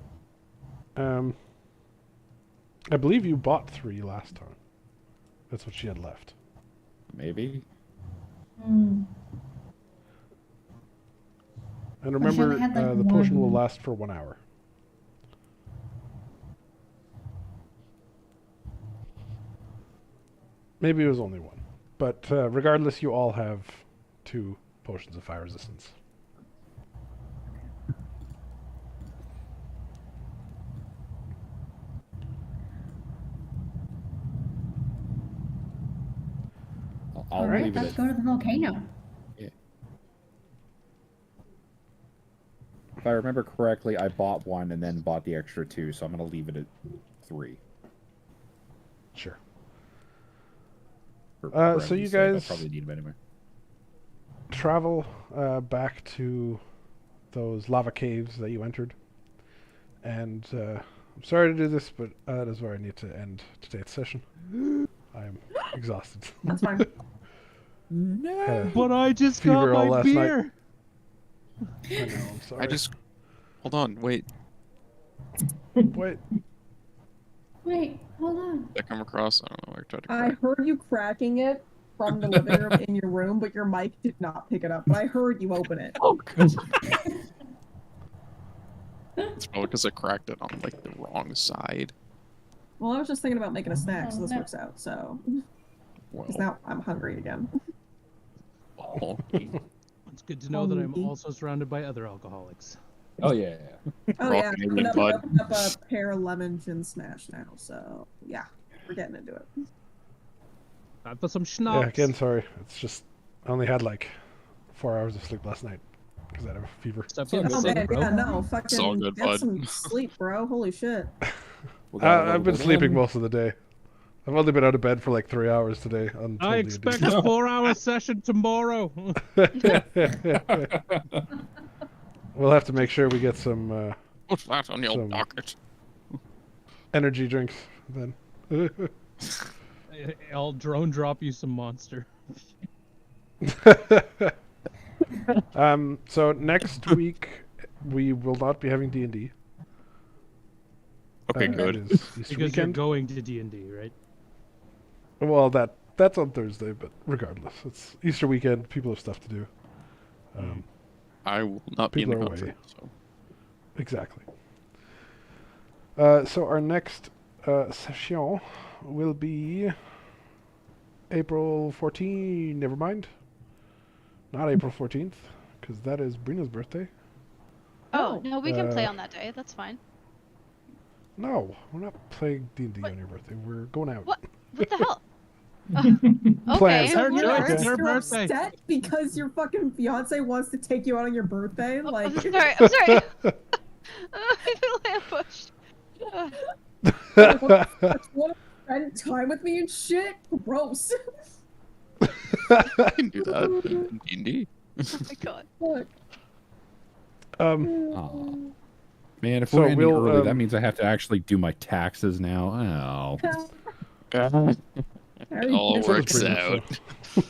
I believe you bought 3 last time. That's what she had left. Maybe. Hmm. And But she remember, only had, like, the potion will one. last for 1 hour. Maybe it was only 1. But regardless, you all have 2 potions of fire resistance. I'll All right, leave it let's at go to the volcano. If I remember correctly, I bought 1 and then bought the extra 2, so I'm going to leave it at 3. Sure. For so you brevity's sake, I'll guys- probably need them anyway. Travel back to those lava caves that you entered. And I'm sorry to do this, but that is where I need to end today's session. I am exhausted. That's fine. No. But I just Fever got all my last night. beer. I know, I'm sorry. I just hold on, wait. Wait. Wait, hold on. Did I come across? I don't know. I tried to I crack. heard you cracking it from the living room in your room, but your mic did not pick it up. But I heard you open it. Oh, good. It's probably because I cracked it on like the wrong side. Well, I was just thinking about making a snack, so Oh, this no. works out. So, Well, because now I'm hungry again. well, It's good to know that I'm also surrounded by other alcoholics. Oh, yeah. Oh Rock yeah, and I Indian opened bud. up a pear lemon gin smash now. So yeah, we're getting into it. Time for some Yeah, schnapps. again, sorry. It's just I only had like 4 hours of sleep last night because I had a fever. Step Yeah, up, but Oh son, man, bro. yeah, no, fucking all good, get bud. some sleep, bro. Holy shit. We got a little I've been bit of sleeping lemon. most of the day. I've only been out of bed for like 3 hours today. Until I the expect addiction. a 4-hour session tomorrow. We'll have to make sure we get some put that on your Some- docket. energy drinks then. I'll drone drop you some monster. So next week we will not be having D&D. Okay, It good. is Easter Because weekend. you're going to D&D, right? Well, that's on Thursday, but regardless, it's Easter weekend. People have stuff to do. I will not be in the People are country. away. So. Exactly. So our next session will be April 14. Never mind. Not April 14th, because that is Brina's birthday. Oh, no, we can play Uh, on that day. That's fine. No, we're not playing D&D on your birthday. We're going out. What? What the hell? Okay, Plans. Her whatever. choice. Her You're birthday. upset because your fucking fiance wants to take you out on your birthday. I'm Like, sorry. I'm sorry. I've been ambushed. want to spend time with me and shit? Gross. I can do that in D&D. Oh my god. Look. Aw. Man, if So we're ending we'll, early, that means I have to actually do my taxes now. Oh. It all So does works Brina, out. so-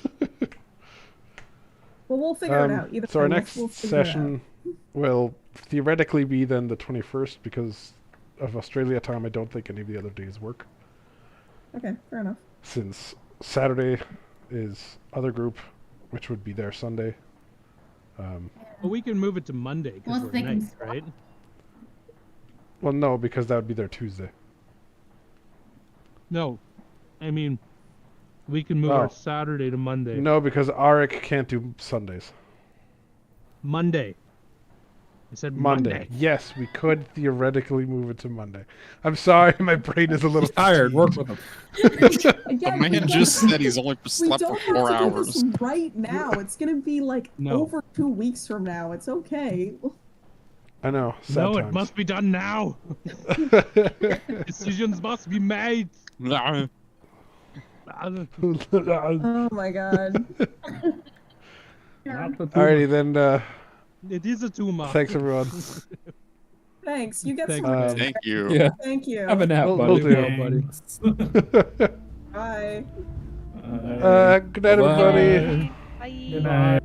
Well, we'll figure it out. Either So our way, we'll- next we'll figure it out. session will theoretically be then the 21st because of Australia time. I don't think any of the other days work Okay, fair enough. since Saturday is other group, which would be their Sunday. Well, we can move it to Monday because Well, we're they can night, right? Well, no, because that would be their Tuesday. No, I mean, we can move Oh. our Saturday to Monday. No, because Arik can't do Sundays. Monday. I said Monday. Yes, we could theoretically move it to Monday. I'm sorry, my brain is a little He's tired. Work with him. Again, The man just said he's only we slept for don't 4 have to do hours. this right now. It's gonna be like No. over 2 weeks from now. It's okay. I know. Sad No, it times. must be done now. Decisions must be made. Nah. Oh my god. Alrighty then. It is a tumor. Thanks everyone. Thanks. You get Thank some. you. rest. Thank you. Yeah. Thank you. Have a nap, We'll buddy. do. Well, buddy. Bye. Good night, everybody. Bye. Good night.